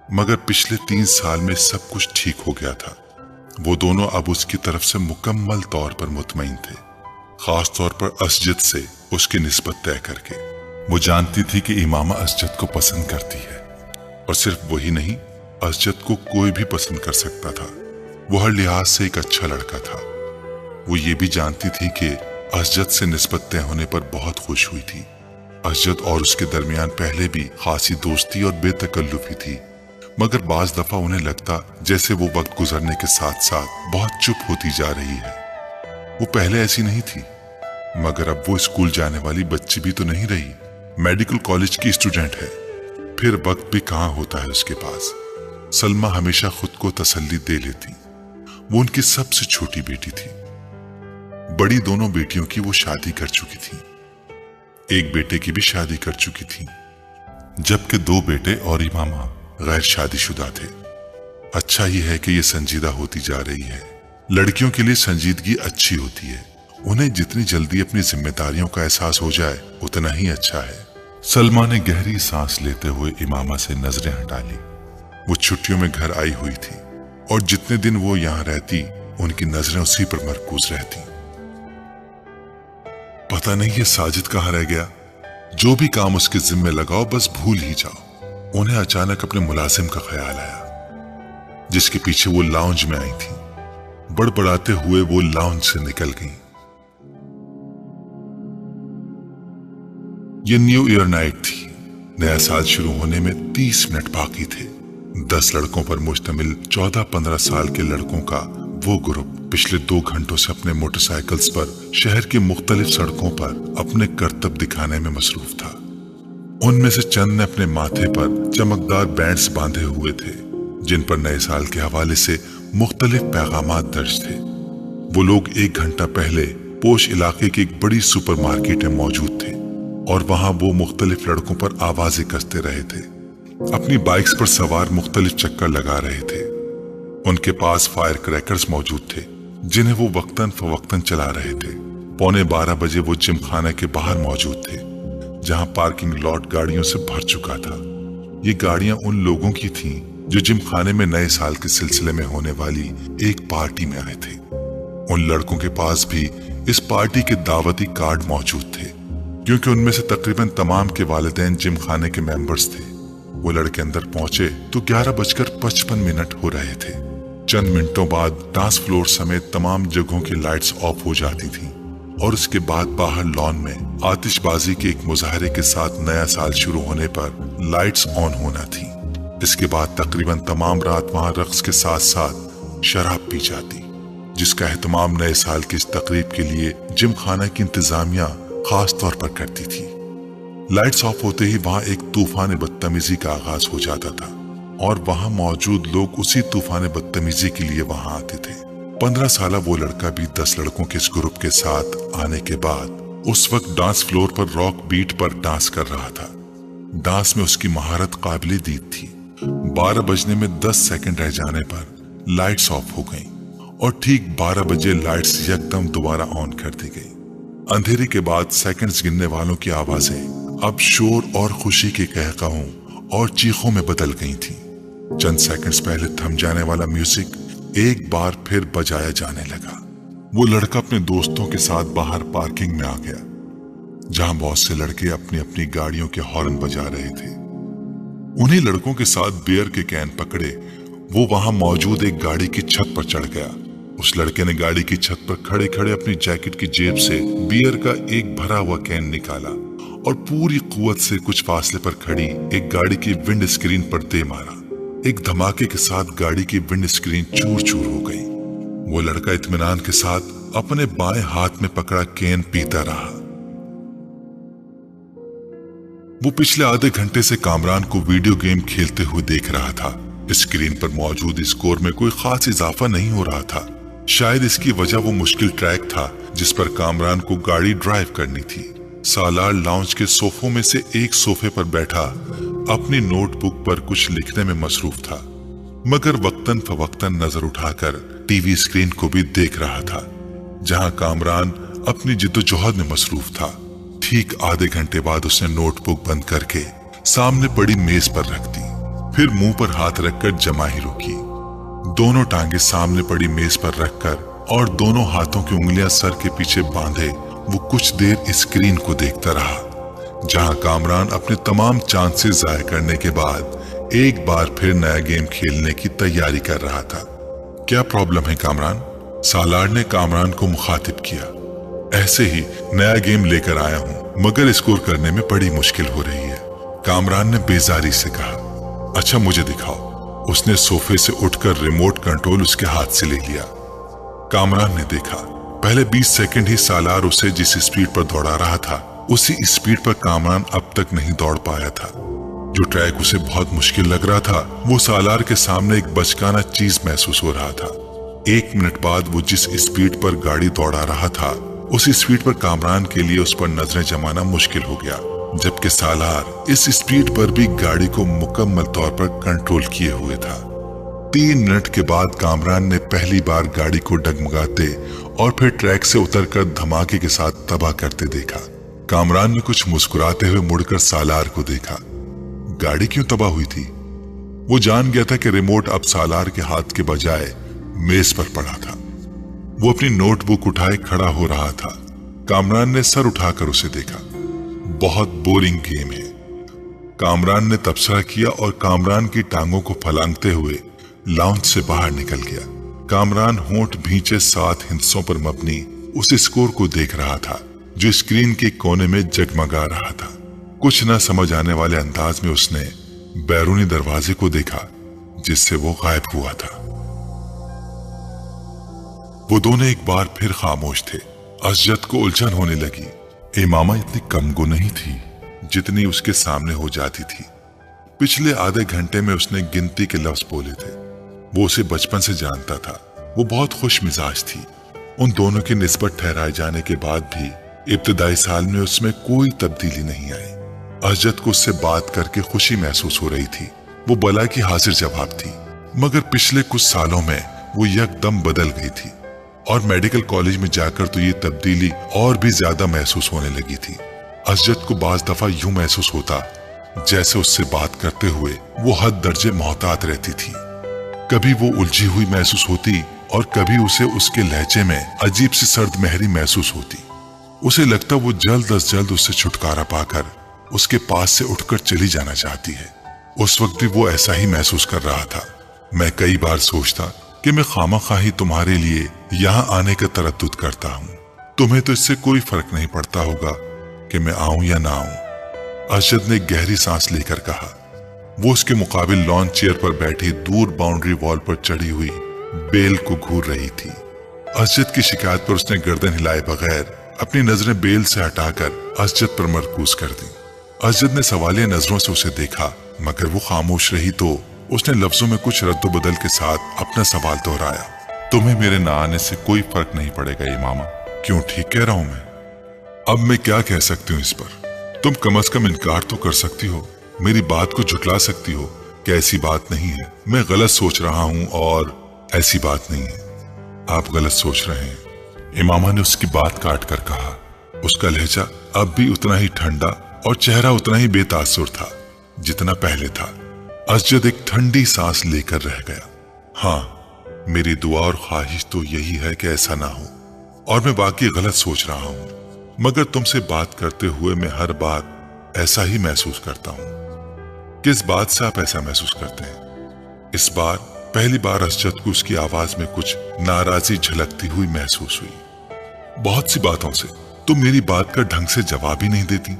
मगर पिछले 3 साल में सब कुछ ठीक हो गया था। वो दोनों अब उसकी तरफ से मुकम्मल तौर पर मुतमईन थे, खास तौर पर असजद से उसकी निस्बत तय करके। वो जानती थी कि इमामा असजद को पसंद करती है, और सिर्फ वही नहीं, असजद को कोई भी पसंद कर सकता था। वो हर लिहाज से एक अच्छा लड़का था। वो ये भी जानती थी कि असजद से निस्बत तय होने पर बहुत खुश हुई थी। असजद और उसके दरमियान पहले भी खासी दोस्ती और बेतकल्लुफी थी, मगर बाज दफा उन्हें लगता जैसे वो वक्त गुजरने के साथ साथ बहुत चुप होती जा रही है। वो पहले ऐसी नहीं थी, मगर अब वो स्कूल जाने वाली बच्ची भी तो नहीं रही, मेडिकल कॉलेज की स्टूडेंट है। फिर वक्त भी कहाँ होता है उसके पास। सलमा हमेशा खुद को तसल्ली दे लेती, वो उनकी सबसे छोटी बेटी थी। बड़ी दोनों बेटियों की वो शादी कर चुकी थी, एक बेटे की भी शादी कर चुकी थी, जबकि 2 बेटे और इमामा गैर शादीशुदा थे। अच्छा ही है कि ये संजीदा होती जा रही है। लड़कियों के लिए संजीदगी अच्छी होती है, उन्हें जितनी जल्दी अपनी जिम्मेदारियों का एहसास हो जाए उतना ही अच्छा है। सलमा ने गहरी सांस लेते हुए इमामा से नजरें हटा ली। वो छुट्टियों में घर आई हुई थी और जितने दिन वो यहाँ रहती उनकी नजरें उसी पर मरकूज रहती। पता नहीं ये साजिद कहाँ रह गया, जो भी काम उसके जिम्मे लगाओ बस भूल ही जाओ। उन्हें अचानक अपने मुलाजिम का ख्याल आया, जिसके पीछे वो लाउंज में आई थी। बड़बड़ाते हुए वो लाउंज से निकल गई। ये न्यू ईयर नाइट थी। नया साल शुरू होने में 30 मिनट बाकी थे। 10 लड़कों पर मुश्तमिल 14-15 साल के लड़कों का वो ग्रुप पिछले 2 घंटों से अपने मोटरसाइकिल्स पर शहर की मुख्तलिफ सड़कों पर अपने करतब दिखाने में मसरूफ था। उनमें से चंद ने अपने माथे पर चमकदार बैंड्स बांधे हुए थे, जिन पर नए साल के हवाले से मुख्तलिफ पैगामात दर्ज थे। वो लोग 1 घंटा पहले पोश इलाके की एक बड़ी सुपरमार्केट में मौजूद थे और वहां वो मुख्तलिफ लड़कों पर आवाजें कसते रहे थे। अपनी बाइक्स पर सवार मुख्तलिफ चक्कर लगा रहे थे। उनके पास फायर क्रैकर्स मौजूद थे, जिन्हें वो वक्तन फवक्तन चला रहे थे। 11:15 बजे वो जिम खाना के बाहर मौजूद थे, जहां पार्किंग लॉट गाड़ियों से भर चुका था। ये गाड़ियां उन लोगों की थीं जो जिम खाने में नए साल के सिलसिले में होने वाली एक पार्टी में आए थे। उन लड़कों के पास भी इस पार्टी के दावती कार्ड मौजूद थे, क्योंकि उनमें से तकरीबन तमाम के वालिदैन जिम खाने के मेंबर्स थे। वो लड़के अंदर पहुंचे तो 11:55 हो रहे थे। चंद मिनटों बाद डांस फ्लोर समेत तमाम जगहों की लाइट्स ऑफ हो जाती थीं और उसके बाद बाहर लॉन में आतिशबाजी के एक मुजाहरे के साथ नया साल शुरू होने पर लाइट्स ऑन होना थी। इसके बाद तकरीबन तमाम रात वहां रक्स के साथ साथ शराब पी जाती, जिसका एहतमाम नए साल की इस तकरीब के लिए जिम खाना की इंतजामिया खास तौर पर करती थी। लाइट्स ऑफ होते ही वहां एक तूफान बदतमीजी का आगाज हो जाता था और वहां मौजूद लोग उसी तूफान बदतमीजी के लिए वहां आते थे। 15 साल वो लड़का भी 10 लड़कों के इस ग्रुप के साथ आने के बाद उस वक्त डांस फ्लोर पर रॉक बीट पर डांस कर रहा था। डांस में उसकी महारत काबिले दीद थी। 12 बजने में 10 सेकंड रह जाने पर लाइट्स ऑफ हो गईं और ठीक 12 बजे लाइट्स यकदम दोबारा ऑन कर दी गई। अंधेरे के बाद सेकंड्स गिनने वालों की आवाजें अब शोर और खुशी के कहकाहों और चीखों में बदल गई थी। चंद सेकंड्स पहले थम जाने वाला म्यूजिक एक बार फिर बजाया जाने लगा। वो लड़का अपने दोस्तों के साथ बाहर पार्किंग में आ गया, जहां बहुत से लड़के अपनी अपनी गाड़ियों के हॉर्न बजा रहे थे। उन्हीं लड़कों के साथ बियर के कैन पकड़े वो वहां मौजूद एक गाड़ी की छत पर चढ़ गया। उस लड़के ने गाड़ी की छत पर खड़े खड़े अपनी जैकेट की जेब से बियर का एक भरा हुआ कैन निकाला और पूरी कुव्वत से कुछ फासले पर खड़ी एक गाड़ी की विंड स्क्रीन पर दे मारा। एक धमाके के साथ गाड़ी की विंड स्क्रीन चूर चूर हो गई। वो लड़का इत्मीनान के साथ अपने बाएं हाथ में पकड़ा कैन पीता रहा। वो पिछले आधे घंटे से कामरान को वीडियो गेम खेलते हुए देख रहा था। स्क्रीन पर मौजूद स्कोर में कोई खास इजाफा नहीं हो रहा था। शायद इसकी वजह वो मुश्किल ट्रैक था जिस पर कामरान को गाड़ी ड्राइव करनी थी। सालार लाउंज के सोफों में से एक सोफे पर बैठा अपनी नोटबुक पर कुछ लिखने में मसरूफ था, मगर वक्तन फवक्तन नजर उठाकर टीवी स्क्रीन को भी देख रहा था जहां कामरान अपनी जिद्दोजहद में मसरूफ था। ठीक आधे घंटे बाद उसने नोटबुक बंद करके सामने पड़ी मेज पर रख दी, फिर मुंह पर हाथ रखकर जमाही रोकी। दोनों टांगे सामने पड़ी मेज पर रखकर और दोनों हाथों की उंगलियां सर के पीछे बांधे वो कुछ देर स्क्रीन को देखता रहा जहां कामरान अपने तमाम चांसेस जाया करने के बाद एक बार फिर नया गेम खेलने की तैयारी कर रहा था। क्या प्रॉब्लम है कामरान? सालार ने कामरान को मुखातिब किया। ऐसे ही नया गेम लेकर आया हूं, मगर स्कोर करने में बड़ी मुश्किल हो रही है, कामरान ने बेजारी से कहा। अच्छा मुझे दिखाओ। उसने सोफे से उठकर रिमोट कंट्रोल उसके हाथ से ले लिया। कामरान ने देखा पहले 20 सेकंड ही सालार उसे जिस स्पीड पर दौड़ा रहा था उसी स्पीड पर कामरान अब तक नहीं दौड़ पाया था। जो ट्रैक उसे बहुत मुश्किल लग रहा था वो सालार के सामने एक बचकाना चीज महसूस हो रहा था। 1 मिनट बाद वो जिस स्पीड पर गाड़ी दौड़ा रहा था उस स्पीड पर कामरान के लिए उस पर नजरें जमाना मुश्किल हो गया, जबकि सालार इस स्पीड पर भी गाड़ी को मुकम्मल तौर पर कंट्रोल किए हुए था। 3 मिनट के बाद कामरान ने पहली बार गाड़ी को डगमगाते और फिर ट्रैक से उतरकर धमाके के साथ तबाह करते देखा। कामरान ने कुछ मुस्कुराते हुए मुड़कर सालार को देखा। गाड़ी क्यों तबाह हुई थी? वो जान गया था कि रिमोट अब सालार के हाथ के बजाय मेज पर पड़ा था। वो अपनी नोटबुक उठाए खड़ा हो रहा था। कामरान ने सर उठाकर उसे देखा। बहुत बोरिंग गेम है, कामरान ने तबसरा किया और कामरान की टांगों को फलांगते हुए लाउंज से बाहर निकल गया। कामरान होंठ भींचे 7 हिस्सों पर मबनी उस स्कोर को देख रहा था जो स्क्रीन के कोने में जगमगा रहा था। कुछ न समझ आने वाले अंदाज में उसने बैरूनी दरवाजे को देखा जिससे वो गायब हुआ था। वो दोनों एक बार फिर खामोश थे। असजद को उलझन होने लगी। इमामा इतनी कमगो नहीं थी जितनी उसके सामने हो जाती थी। पिछले आधे घंटे में उसने गिनती के लफ्ज बोले थे। वो उसे बचपन से जानता था। वो बहुत खुश मिजाज थी। उन दोनों की निस्बत ठहराए जाने के बाद भी इब्तिदाई साल में उसमें कोई तब्दीली नहीं आई। असजद को उससे बात करके खुशी महसूस हो रही थी। वो बला की हाजिर जवाब थी, मगर पिछले कुछ सालों में वो यकदम बदल गई थी और मेडिकल कॉलेज में जाकर तो ये तब्दीली और भी ज्यादा महसूस होने लगी थी। असजद को बाज दफा यूं महसूस होता जैसे उससे बात करते हुए वो हद दर्जे मोहतात रहती थी। कभी वो उलझी हुई महसूस होती और कभी उसे उसके लहजे में अजीब सी सर्द महरी महसूस होती। उसे लगता वो जल्द अज जल्द उससे छुटकारा पाकर उसके पास से उठकर चली जाना चाहती है। उस वक्त भी वो ऐसा ही महसूस कर रहा था। मैं कई बार सोचता कि मैं खामखाही तुम्हारे लिए यहाँ आने का तरद्दुद करता हूँ। तुम्हें तो इससे कोई फर्क नहीं पड़ता होगा कि मैं आऊं या ना आऊं। असजद ने गहरी सांस लेकर कहा। वो उसके मुकाबिल लॉन चेयर पर बैठी दूर बाउंड्री वॉल पर चढ़ी हुई बेल को घूर रही थी। असजद की शिकायत पर उसने गर्दन हिलाए बगैर अपनी नजरें बेल से हटाकर असजद पर मरकूज कर दी। असजद ने सवालिया नजरों से उसे देखा, मगर वो खामोश रही तो उसने लफ्जों में कुछ रद्दोबदल के साथ अपना सवाल दोहराया। तुम्हें मेरे ना आने से कोई फर्क नहीं पड़ेगा इमामा। क्यों, ठीक कह रहा हूं मैं? अब मैं क्या कह सकती हूँ इस पर? तुम कम से कम इनकार तो कर सकती हो, मेरी बात को झुटला सकती हो कि ऐसी बात नहीं है, मैं गलत सोच रहा हूँ और ऐसी बात नहीं है। आप गलत सोच रहे हैं, इमामा ने उसकी बात काट कर कहा। उसका लहजा अब भी उतना ही ठंडा और चेहरा उतना ही बेतासुर था जितना पहले था। असजद एक ठंडी सांस लेकर रह गया। हाँ, मेरी दुआ और ख्वाहिश तो यही है कि ऐसा ना हो, और मैं वाकई गलत सोच रहा हूँ, मगर तुमसे बात करते हुए मैं हर बार ऐसा ही महसूस करता हूँ। किस बात से आप ऐसा महसूस करते हैं? इस बार पहली बार असजद को उसकी आवाज में कुछ नाराजगी झलकती हुई महसूस हुई। बहुत सी बातों से तुम मेरी बात का ढंग से जवाब ही नहीं देती।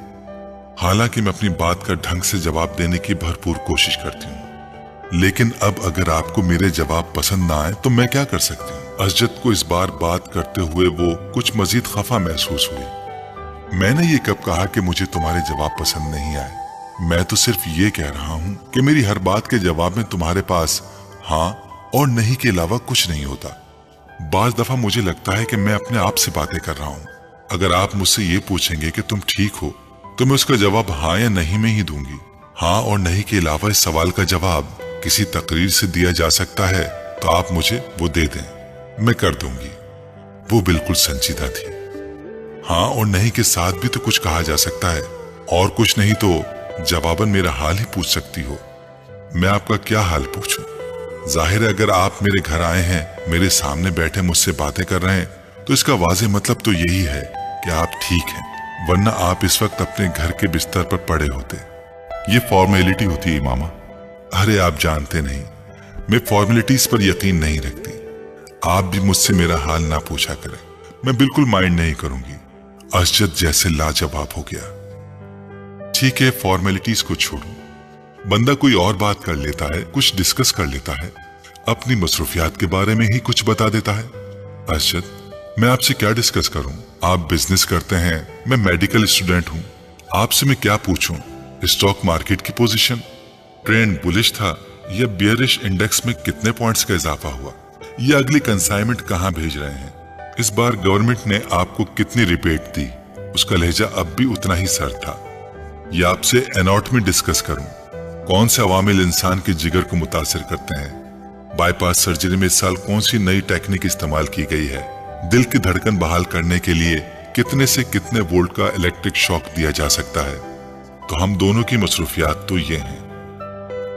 हालांकि मैं अपनी बात का ढंग से जवाब देने की भरपूर कोशिश करती हूँ, लेकिन अब अगर आपको मेरे जवाब पसंद ना आए तो मैं क्या कर सकती हूँ? असजद को इस बार बात करते हुए वो कुछ मजीद खफा महसूस हुई। मैंने ये कब कहा कि मुझे तुम्हारे जवाब पसंद नहीं आए? मैं तो सिर्फ ये कह रहा हूँ कि मेरी हर बात के जवाब में तुम्हारे पास हाँ और नहीं के अलावा कुछ नहीं होता। बाज दफा मुझे लगता है कि मैं अपने आप से बातें कर रहा हूँ। अगर आप मुझसे ये पूछेंगे कि तुम ठीक हो तो मैं उसका जवाब हाँ या नहीं में ही दूंगी। हाँ और नहीं के अलावा इस सवाल का जवाब किसी तकरीर से दिया जा सकता है तो आप मुझे वो दे दें, मैं कर दूंगी। वो बिल्कुल संजीदा थी। हाँ और नहीं के साथ भी तो कुछ कहा जा सकता है, और कुछ नहीं तो जवाबन मेरा हाल ही पूछ सकती हो। मैं आपका क्या हाल पूछूं? जाहिर है अगर आप मेरे घर आए हैं, मेरे सामने बैठे मुझसे बातें कर रहे हैं, तो इसका वाज़ेह मतलब तो यही है कि आप ठीक हैं, वरना आप इस वक्त अपने घर के बिस्तर पर पड़े होते। ये फॉर्मेलिटी होती है इमामा। अरे आप जानते नहीं, मैं फॉर्मेलिटीज पर यकीन नहीं रखती। आप भी मुझसे मेरा हाल ना पूछा करें, मैं बिल्कुल माइंड नहीं करूंगी। असजद जैसे लाजवाब हो गया। ठीक है, फॉर्मेलिटीज को छोड़ो, बंदा कोई और बात कर लेता है, कुछ डिस्कस कर लेता है, अपनी मसरूफियात के बारे में ही कुछ बता देता है। असजद, मैं आपसे क्या डिस्कस करूं? आप बिजनेस करते हैं, मैं मेडिकल स्टूडेंट हूं। आपसे मैं क्या पूछूं? स्टॉक मार्केट की पोजीशन, ट्रेंड बुलिश था या बियरिश, इंडेक्स में कितने पॉइंट्स का इजाफा हुआ, या अगली कंसाइनमेंट कहां भेज रहे हैं, इस बार गवर्नमेंट ने आपको कितनी रिबेट दी, उसका लहजा अब भी उतना ही सर था। या आपसे एनाटॉमी डिस्कस करूं, कौन से अवामिल इंसान के जिगर को मुतासिर करते हैं, बाईपास सर्जरी में इस साल कौन सी नई टेक्निक इस्तेमाल की गई है, दिल की धड़कन बहाल करने के लिए कितने से कितने वोल्ट का इलेक्ट्रिक शॉक दिया जा सकता है। तो हम दोनों की मसरूफियात तो ये हैं।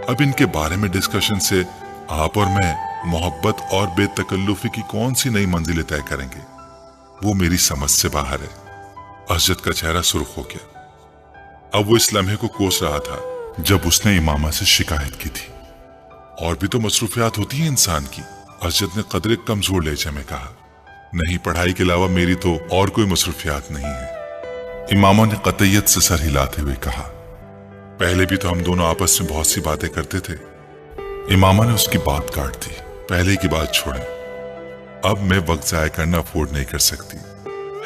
अब इनके बारे में डिस्कशन से आप और मैं मोहब्बत और बेतकल्लुफी की कौन सी नई मंजिलें तय करेंगे? वो मेरी समझ से बाहर है। असजद का चेहरा सुर्ख हो गया। अब वो इस लम्हे को कोस रहा था जब उसने इमामा से शिकायत की थी। और भी तो मसरूफियात होती हैं इंसान की। असजद ने कदरे कमजोर लहजे में कहा, नहीं, पढ़ाई के अलावा मेरी तो और कोई मसरूफियात नहीं है। इमामा ने कतईयत से सर हिलाते हुए कहा, पहले भी तो हम दोनों आपस में बहुत सी बातें करते थे। इमामा ने उसकी बात काट दी। पहले की बात छोड़ें, अब मैं वक्त जाया करना अफोर्ड नहीं कर सकती।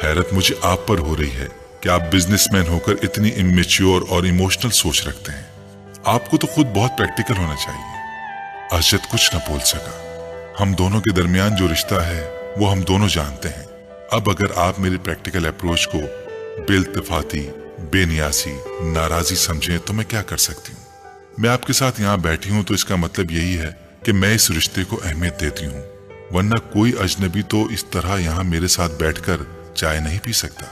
हैरत मुझे आप पर हो रही है कि आप बिजनेसमैन होकर इतनी इमेच्योर और इमोशनल सोच रखते हैं। आपको तो खुद बहुत प्रैक्टिकल होना चाहिए। असजद कुछ न बोल सका। हम दोनों के दरमियान जो रिश्ता है वो हम दोनों जानते हैं। अब अगर आप मेरी प्रैक्टिकल अप्रोच को बेइल्तिफाती, बेनियासी, नाराजी समझें तो मैं क्या कर सकती हूँ? मैं आपके साथ यहाँ बैठी हूँ तो इसका मतलब यही है कि मैं इस रिश्ते को अहमियत देती हूँ, वरना कोई अजनबी तो इस तरह यहाँ मेरे साथ बैठकर चाय नहीं पी सकता।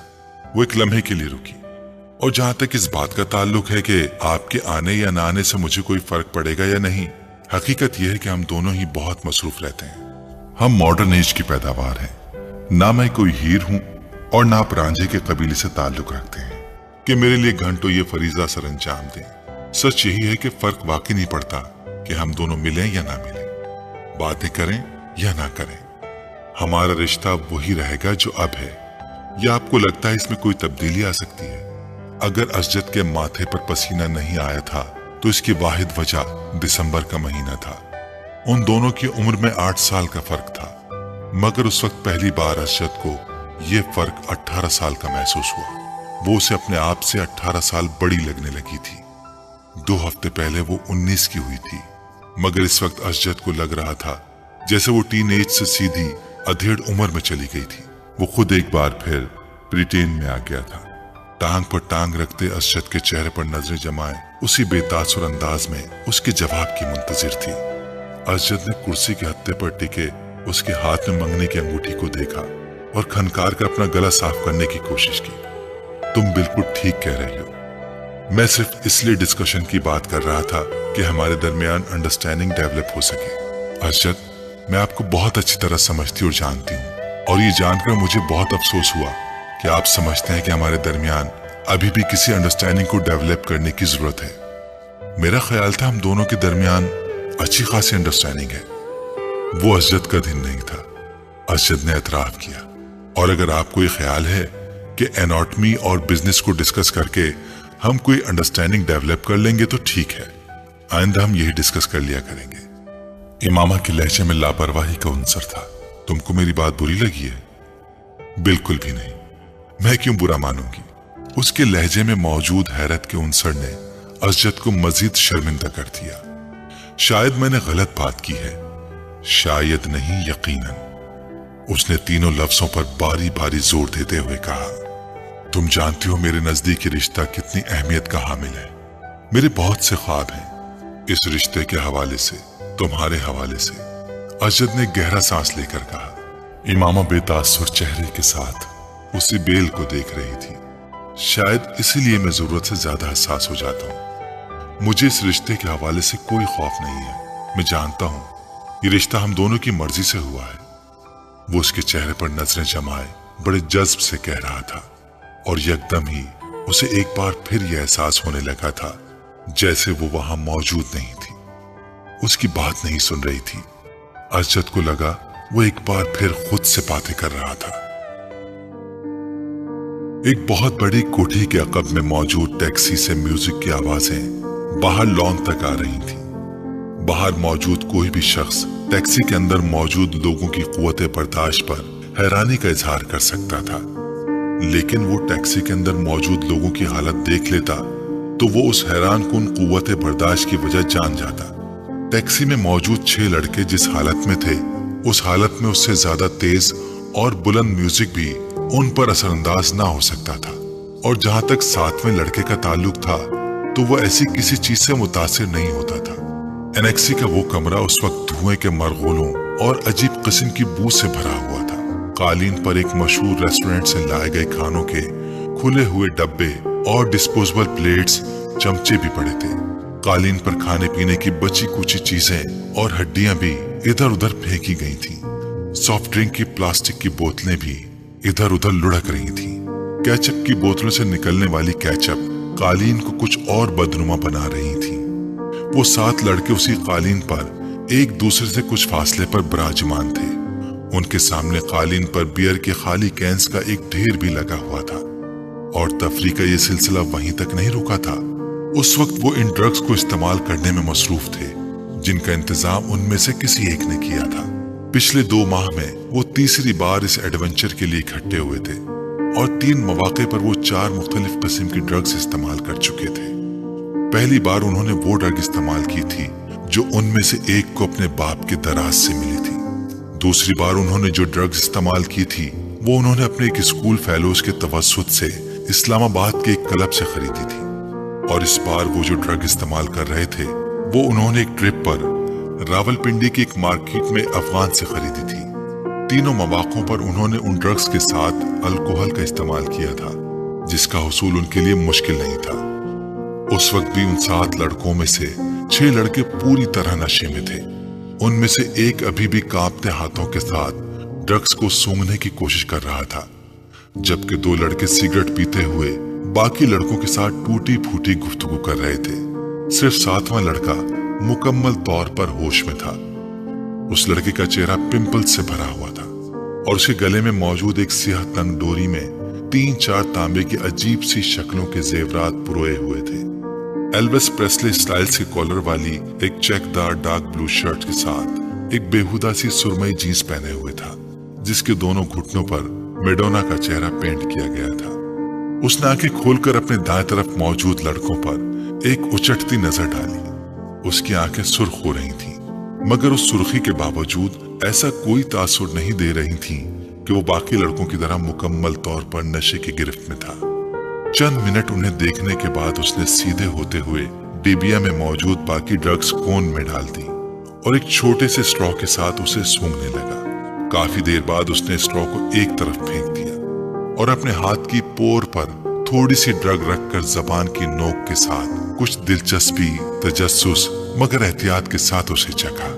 वो एक लम्हे के लिए रुकी। और जहां तक इस बात का ताल्लुक है कि आपके आने या ना आने से मुझे कोई फर्क पड़ेगा या नहीं, हकीकत यह है कि हम दोनों ही बहुत मसरूफ रहते हैं। हम मॉडर्न एज की पैदावार हैं। ना मैं कोई हीर हूं और ना आप रांझे के कबीले से ताल्लुक रखते हैं कि मेरे लिए घंटों ये फरीजा सर अंजाम दें। सच यही है कि फर्क वाकई नहीं पड़ता कि हम दोनों मिलें या ना मिलें, बातें करें या ना करें। हमारा रिश्ता वही रहेगा जो अब है। या आपको लगता है इसमें कोई तब्दीली आ सकती है? अगर असजद के माथे पर पसीना नहीं आया था तो इसकी वाहिद वजह दिसंबर का महीना था। उन दोनों की उम्र में 8 साल का फर्क था, मगर उस वक्त पहली बार असजद को यह फर्क 18 साल का महसूस हुआ। वो उसे अपने आप से 18 साल बड़ी लगने लगी थी। 2 हफ्ते पहले वो 19 की हुई थी, मगर इस वक्त असजद को लग रहा था जैसे वो टीन एज से सीधी अधेड़ उम्र में चली गई थी। वो खुद एक बार फिर ब्रिटेन में आ गया था। टांग पर टांग रखते असजद के चेहरे पर नजरें जमाए उसी बेतासुर अंदाज में उसके जवाब की मुंतजिर थी। असजद ने कुर्सी के हत्थे पर टिके उसके हाथ में मंगनी की अंगूठी को देखा और खनकार कर अपना गला साफ करने की कोशिश की। तुम बिल्कुल ठीक कह रही हो। मैं सिर्फ इसलिए डिस्कशन की बात कर रहा था कि हमारे दरमियान अंडरस्टैंडिंग डेवलप हो सके। असजद, मैं आपको बहुत अच्छी तरह समझती और जानती हूँ, और ये जानकर मुझे बहुत अफसोस हुआ कि आप समझते हैं कि हमारे दरमियान अभी भी किसी अंडरस्टैंडिंग को डेवलप करने की जरूरत है। میرا خیال تھا ہم دونوں کے درمیان اچھی خاصی انڈرسٹینڈنگ ہے۔ وہ اسجد کا دن نہیں تھا۔ اسجد نے اعتراف کیا، اور اگر آپ کو یہ خیال ہے کہ اناٹمی اور بزنس کو ڈسکس کر کے ہم کوئی انڈرسٹینڈنگ ڈیولپ کر لیں گے تو ٹھیک ہے، آئندہ ہم یہی ڈسکس کر لیا کریں گے۔ امامہ کے لہجے میں لاپرواہی کا عنصر تھا۔ تم کو میری بات بری لگی ہے؟ بالکل بھی نہیں، میں کیوں برا مانوں گی؟ اس کے لہجے میں موجود حیرت کے عنصر نے اسجد کو مزید شرمندہ کر دیا۔ شاید میں نے غلط بات کی ہے، شاید نہیں یقیناً۔ اس نے تینوں لفظوں پر باری باری زور دیتے ہوئے کہا، تم جانتی ہو میرے نزدیک یہ رشتہ کتنی اہمیت کا حامل ہے۔ میرے بہت سے خواب ہیں اس رشتے کے حوالے سے، تمہارے حوالے سے۔ اسجد نے گہرا سانس لے کر کہا۔ امامہ بے تاثر چہرے کے ساتھ اسی بیل کو دیکھ رہی تھی۔ شاید اسی لیے میں ضرورت سے زیادہ حساس ہو جاتا ہوں۔ مجھے اس رشتے کے حوالے سے کوئی خوف نہیں ہے۔ میں جانتا ہوں یہ رشتہ ہم دونوں کی مرضی سے ہوا ہے۔ وہ اس کے چہرے پر نظریں جمائے بڑے جذب سے کہہ رہا تھا، اور یکدم ہی اسے ایک بار پھر یہ احساس ہونے لگا تھا جیسے وہ وہاں موجود نہیں تھی، اس کی بات نہیں سن رہی تھی۔ اسجد کو لگا وہ ایک بار پھر خود سے باتیں کر رہا تھا۔ ایک بہت بڑی کوٹھی کے عقب میں موجود ٹیکسی سے میوزک کی آوازیں باہر لان تک آ رہی تھیں۔ باہر موجود کوئی بھی شخص ٹیکسی کے اندر موجود لوگوں کی قوت برداشت پر حیرانی کا اظہار کر سکتا تھا، لیکن وہ ٹیکسی کے اندر موجود لوگوں کی حالت دیکھ لیتا تو وہ اس حیران کن قوت برداشت کی وجہ جان جاتا۔ ٹیکسی میں موجود 6 لڑکے جس حالت میں تھے، اس حالت میں اس سے زیادہ تیز اور بلند میوزک بھی ان پر اثر انداز نہ ہو سکتا تھا۔ اور جہاں تک 7ویں لڑکے کا تعلق تھا تو وہ ایسی کسی چیز سے متاثر نہیں ہوتا تھا۔ انیکسی کا وہ کمرہ اس وقت دھوئیں کے مرغولوں اور عجیب قسم کی بو سے بھرا ہوا تھا۔ قالین پر ایک مشہور ریسٹورنٹ سے لائے گئے کھانوں کے کھلے ہوئے ڈبے اور ڈسپوزیبل پلیٹس، چمچے بھی پڑے تھے۔ قالین پر کھانے پینے کی بچی کچی چیزیں اور ہڈیاں بھی ادھر ادھر پھینکی گئی تھیں۔ سافٹ ڈرنک کی پلاسٹک کی بوتلیں بھی ادھر ادھر لڑک رہی تھیں۔ کیچپ کی بوتلوں سے نکلنے والی کیچپ قالین کو کچھ اور بدنما بنا رہی تھیں۔ وہ 7 لڑکے اسی قالین پر ایک دوسرے سے کچھ فاصلے پر براجمان تھے۔ ان کے سامنے قالین پر بیئر کے خالی کینز کا ایک ڈھیر بھی لگا ہوا تھا، اور تفریح کا یہ سلسلہ وہیں تک نہیں رکا تھا۔ اس وقت وہ ان ڈرگز کو استعمال کرنے میں مصروف تھے جن کا انتظام ان میں سے کسی ایک نے کیا تھا۔ پچھلے 2 ماہ میں وہ تیسری بار اس ایڈونچر کے لیے اکٹھے ہوئے تھے، اور 3 مواقع پر وہ 4 مختلف قسم کی ڈرگز استعمال کر چکے تھے۔ پہلی بار انہوں نے وہ ڈرگ استعمال کی تھی جو ان میں سے ایک کو اپنے باپ کے دراز سے ملی تھی۔ دوسری بار انہوں نے جو ڈرگ استعمال کی تھی وہ انہوں نے اپنے ایک اسکول فیلوز کے توسط سے اسلام آباد کے ایک کلب سے خریدی تھی، اور اس بار وہ جو ڈرگ استعمال کر رہے تھے وہ انہوں نے ایک ٹرپ پر راولپنڈی کی ایک مارکیٹ میں افغان سے خریدی تھی۔ تینوں مواقعوں پر انہوں نے ان ڈرگز کے ساتھ الکوہل کا استعمال کیا تھا، جس کا حصول ان کے لیے مشکل نہیں تھا۔ اس وقت بھی ان 7 لڑکوں میں سے 6 لڑکے پوری طرح نشے میں تھے۔ ان میں سے ایک ابھی بھی کانپتے ہاتھوں کے ساتھ ڈرگز کو سونگھنے کی کوشش کر رہا تھا، جبکہ 2 لڑکے سگریٹ پیتے ہوئے باقی لڑکوں کے ساتھ ٹوٹی پھوٹی گفتگو کر رہے تھے۔ صرف 7واں لڑکا مکمل طور پر ہوش میں تھا۔ اس لڑکے کا چہرہ پمپل سے بھرا ہوا تھا، اور اس کے گلے میں موجود ایک سیاہ تنگ ڈوری میں 3-4 تانبے کی عجیب سی شکلوں کے زیورات پروئے ہوئے تھے۔ ایلوس پریسلی سٹائلز کے کالر والی ایک چیک دار ڈارک بلو شرٹ کے ساتھ ایک بےہودہ سی سرمئی جینس پہنے ہوئے تھا، جس کے دونوں گھٹنوں پر میڈونا کا چہرہ پینٹ کیا گیا تھا۔ اس نے آنکھیں کھول کر اپنے دائیں طرف موجود لڑکوں پر ایک اچٹتی نظر ڈالی۔ اس کی آنکھیں سرخ ہو رہی تھیں، مگر اس سرخی کے باوجود ایسا کوئی تاثر نہیں دے رہی تھیں کہ وہ باقی لڑکوں کی طرح مکمل طور پر نشے کی گرفت میں تھا۔ چند منٹ انہیں دیکھنے کے بعد اس نے سیدھے ہوتے ہوئے ڈیبیا میں موجود باقی ڈرگز کون میں ڈال دی اور ایک چھوٹے سے اسٹرا کے ساتھ اسے سونگھنے لگا۔ کافی دیر بعد اس نے اسٹرا کو ایک طرف پھینک دیا اور اپنے ہاتھ کی پور پر تھوڑی سی ڈرگ رکھ کر زبان کی نوک کے ساتھ کچھ دلچسپی، تجسس مگر احتیاط کے ساتھ اسے چکھا۔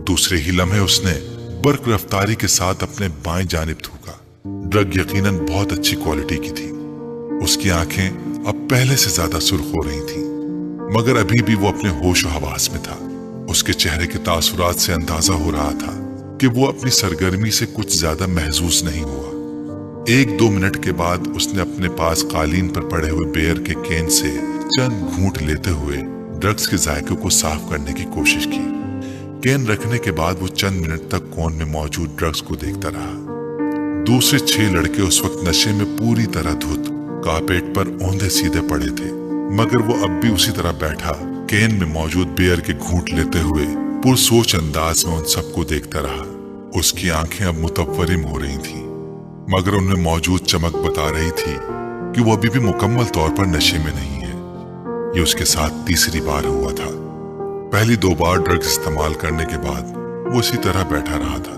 دوسرے ہی لمحے اس نے برق رفتاری کے ساتھ اپنے بائیں جانب تھوکا۔ ڈرگ یقیناً بہت اچھی کوالٹی کی تھی۔ اس کی آنکھیں اب پہلے سے زیادہ سرخ ہو رہی تھیں، मगर अभी भी वो अपने होश हवास में था। उसके चेहरे के तासुरात से अंदाजा हो रहा था कि वो अपनी सरगर्मी से कुछ ज्यादा महसूस नहीं हुआ। 1-2 मिनट के बाद उसने अपने पास कालीन पर पड़े हुए बेयर के कैन से चंद घूंट लेते हुए ड्रग्स के जायके को साफ करने की कोशिश की। कैन रखने के बाद वो चंद मिनट तक कौन में मौजूद ड्रग्स को देखता रहा। दूसरे 6 लड़के उस वक्त नशे में पूरी तरह धुत कारपेट पर औंधे सीधे पड़े थे, मगर वो अब भी उसी तरह बैठा कैन में मौजूद बियर के घूंट लेते हुए पुरसोच अंदाज में उन सबको देखता रहा। उसकी आंखें अब मुतव्वरिम हो रही थीं, मगर उनमें मौजूद चमक बता रही थी कि वो अभी भी मुकम्मल तौर पर नशे में नहीं है। ये उसके साथ तीसरी बार हुआ था। पहली 2 बार ड्रग्स इस्तेमाल करने के बाद वो इसी तरह बैठा रहा था,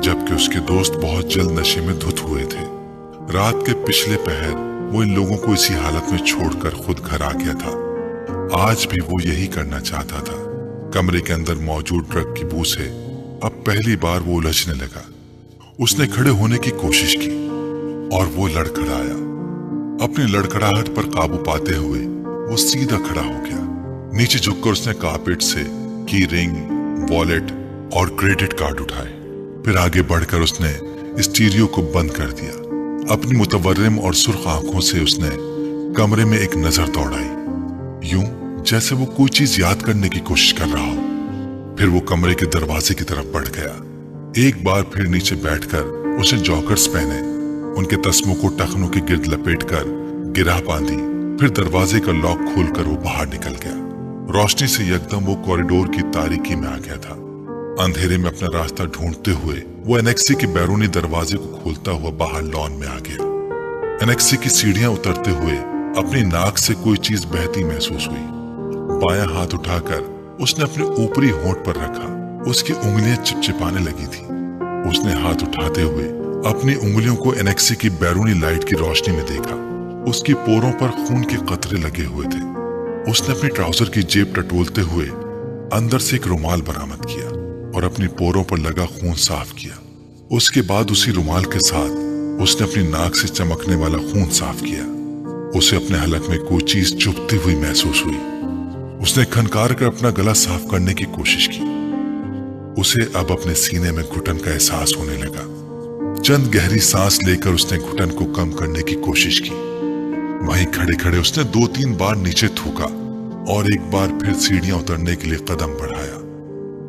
जबकि उसके दोस्त बहुत जल्द नशे में धुत हुए थे। रात के पिछले पहर वो इन लोगों को इसी हालत में छोड़कर खुद घर आ गया था। आज भी वो यही करना चाहता था। कमरे के अंदर मौजूद ड्रग की बू से अब पहली बार वो उलझने लगा। उसने खड़े होने की कोशिश की और वो लड़खड़ाया। अपनी लड़खड़ाहट पर काबू पाते हुए वो सीधा खड़ा हो गया। नीचे झुककर उसने कारपेट से की रिंग, वॉलेट और क्रेडिट कार्ड उठाए। फिर आगे बढ़कर उसने स्टीरियो को बंद कर दिया। अपनी मुतवर्रिम और सुर्ख आंखों से उसने कमरे में एक नजर दौड़ाई, यूं जैसे वो कोई चीज याद करने की कोशिश कर रहा हो। फिर वो कमरे के दरवाजे की तरफ बढ़ गया। एक बार फिर नीचे बैठकर उसने जॉकर्स पहने, उनके तस्मों को टखनों के गिर्द लपेटकर गिरा बांधी। फिर दरवाजे का लॉक खोलकर वो बाहर निकल गया। रोशनी से यकदम वो कॉरिडोर की तारीकी में आ गया था। अंधेरे में अपना रास्ता ढूंढते हुए वो एनेक्सी के बैरूनी दरवाजे को खोलता हुआ बाहर लॉन में आ गया। एनेक्सी की सीढ़ियां उतरते हुए अपनी नाक से कोई चीज बहती महसूस हुई। बायां हाथ उठाकर उसने अपने ऊपरी होंठ पर रखा। उसकी उंगलियां चिपचिपाने लगी थी। उसने हाथ उठाते हुए अपनी उंगलियों को एनेक्सी की बैरूनी लाइट की रोशनी में देखा। उसकी पोरों पर खून के कतरे लगे हुए थे। उसने अपनी ट्राउजर की जेब टटोलते हुए अंदर से एक रुमाल बरामद किया और अपनी पोरों पर लगा खून साफ किया। उसके बाद उसी रुमाल के साथ उसने अपनी नाक से चमकने वाला खून साफ किया। उसे अपने हलक में कोई चीज चुभती हुई महसूस हुई। उसने खनकार कर अपना गला साफ करने की कोशिश की। उसे अब अपने सीने में घुटन का एहसास होने लगा। चंद गहरी सांस लेकर उसने घुटन को कम करने की कोशिश की। वहीं खड़े खड़े उसने 2-3 बार नीचे थूका और एक बार फिर सीढ़ियां उतरने के लिए कदम बढ़ाया।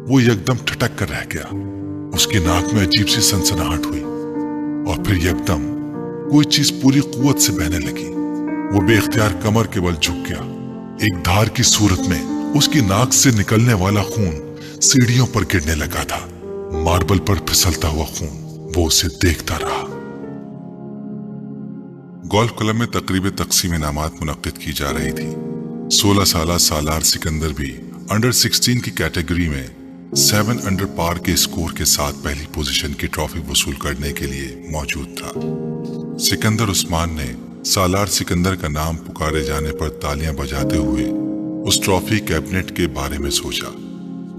वो एकदम ठटक कर रह गया। उसकी नाक में अजीब सी सनसनाहट हुई और फिर एकदम कोई चीज पूरी कुव्वत से बहने लगी। वो बेख्तियार कमर के बल झुक गया। एक धार की सूरत में उसकी नाक से निकलने वाला खून सीढ़ियों पर गिरने लगा था। मार्बल पर फिसलता हुआ खून। वो उसे देखता रहा। गोल्फ क्लब में तकरीबें तकसीम इनामात मुनक्किद की जा रही थी। 16 साला सालार सिकंदर भी अंडर 16 की कैटेगरी में 7 अंडर पार के स्कोर के साथ पहली पोजीशन की ट्रॉफी वसूल करने के लिए मौजूद था। सिकंदर उस्मान ने सालार सिकंदर का नाम पुकारे जाने पर तालियां बजाते हुए उस ट्रॉफी कैबिनेट के बारे में सोचा,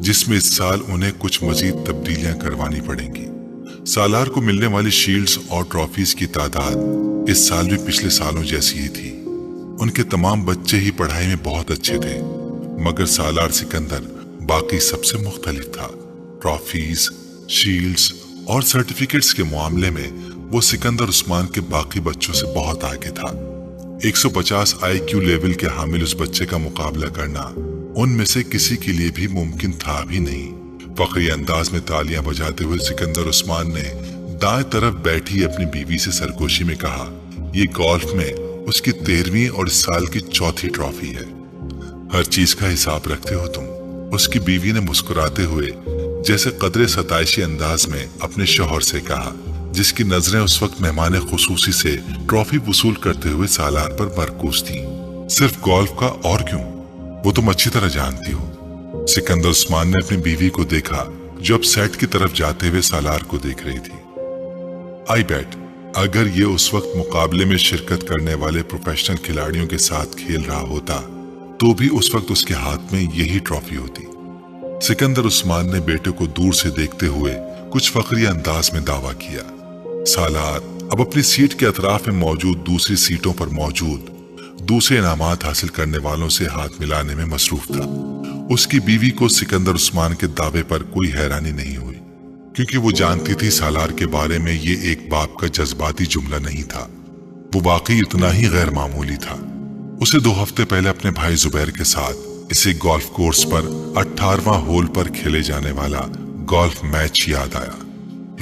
जिसमें इस साल उन्हें कुछ मजीद तब्दीलियां करवानी पड़ेंगी। सालार को मिलने वाली शील्ड्स और ट्रॉफीज की तादाद इस साल भी पिछले सालों जैसी ही थी। उनके तमाम बच्चे ही पढ़ाई में बहुत अच्छे थे, मगर सालार सिकंदर बाकी सबसे मुख्तलिफ था। ट्रॉफीज, शील्ड्स और सर्टिफिकेट्स के मामले में वो सिकंदर उस्मान के बाकी बच्चों से बहुत आगे था। 150 IQ लेवल के हामिल उस बच्चे का मुकाबला करना उनमें से किसी के लिए भी मुमकिन था भी नहीं। फखरी अंदाज में तालियां बजाते हुए सिकंदर उस्मान ने दाएं तरफ बैठी अपनी बीवी से सरगोशी में कहा, ये गोल्फ में उसकी 13वीं और इस साल की 4थी ट्रॉफी है। हर चीज का हिसाब रखते हो तुम, उसकी बीवी ने मुस्कुराते हुए जैसे कदरे सताइशी अंदाज में अपने शौहर से कहा, जिसकी नजरें उस वक्त मेहमान खुसूसी से ट्रॉफी वसूल करते हुए सालार पर मरकूज थी। सिर्फ गोल्फ का और क्यों, वो तुम अच्छी तरह जानती हो। सिकंदर उस्मान ने अपनी बीवी को देखा जो अब सेट की तरफ जाते हुए सालार को देख रही थी। आई बेट अगर ये उस वक्त मुकाबले में शिरकत करने वाले प्रोफेशनल खिलाड़ियों के साथ खेल रहा होता तो भी उस वक्त उसके हाथ में यही ट्रॉफी होती। सिकंदर उस्मान ने बेटे को दूर से देखते हुए कुछ फखरी अंदाज में दावा किया। सालार अब अपनी सीट के अतराफ में मौजूद दूसरी सीटों पर मौजूद दूसरे इनामात हासिल करने वालों से हाथ मिलाने में मसरूफ था। उसकी बीवी को सिकंदर उस्मान के दावे पर कोई हैरानी नहीं हुई, क्योंकि वो जानती थी सालार के बारे में ये एक बाप का जज्बाती जुमला नहीं था, वो वाकई इतना ही गैर मामूली था। उसे 2 हफ्ते पहले अपने भाई जुबैर के साथ इसी गोल्फ कोर्स पर 18वां होल पर खेले जाने वाला गोल्फ मैच याद आया।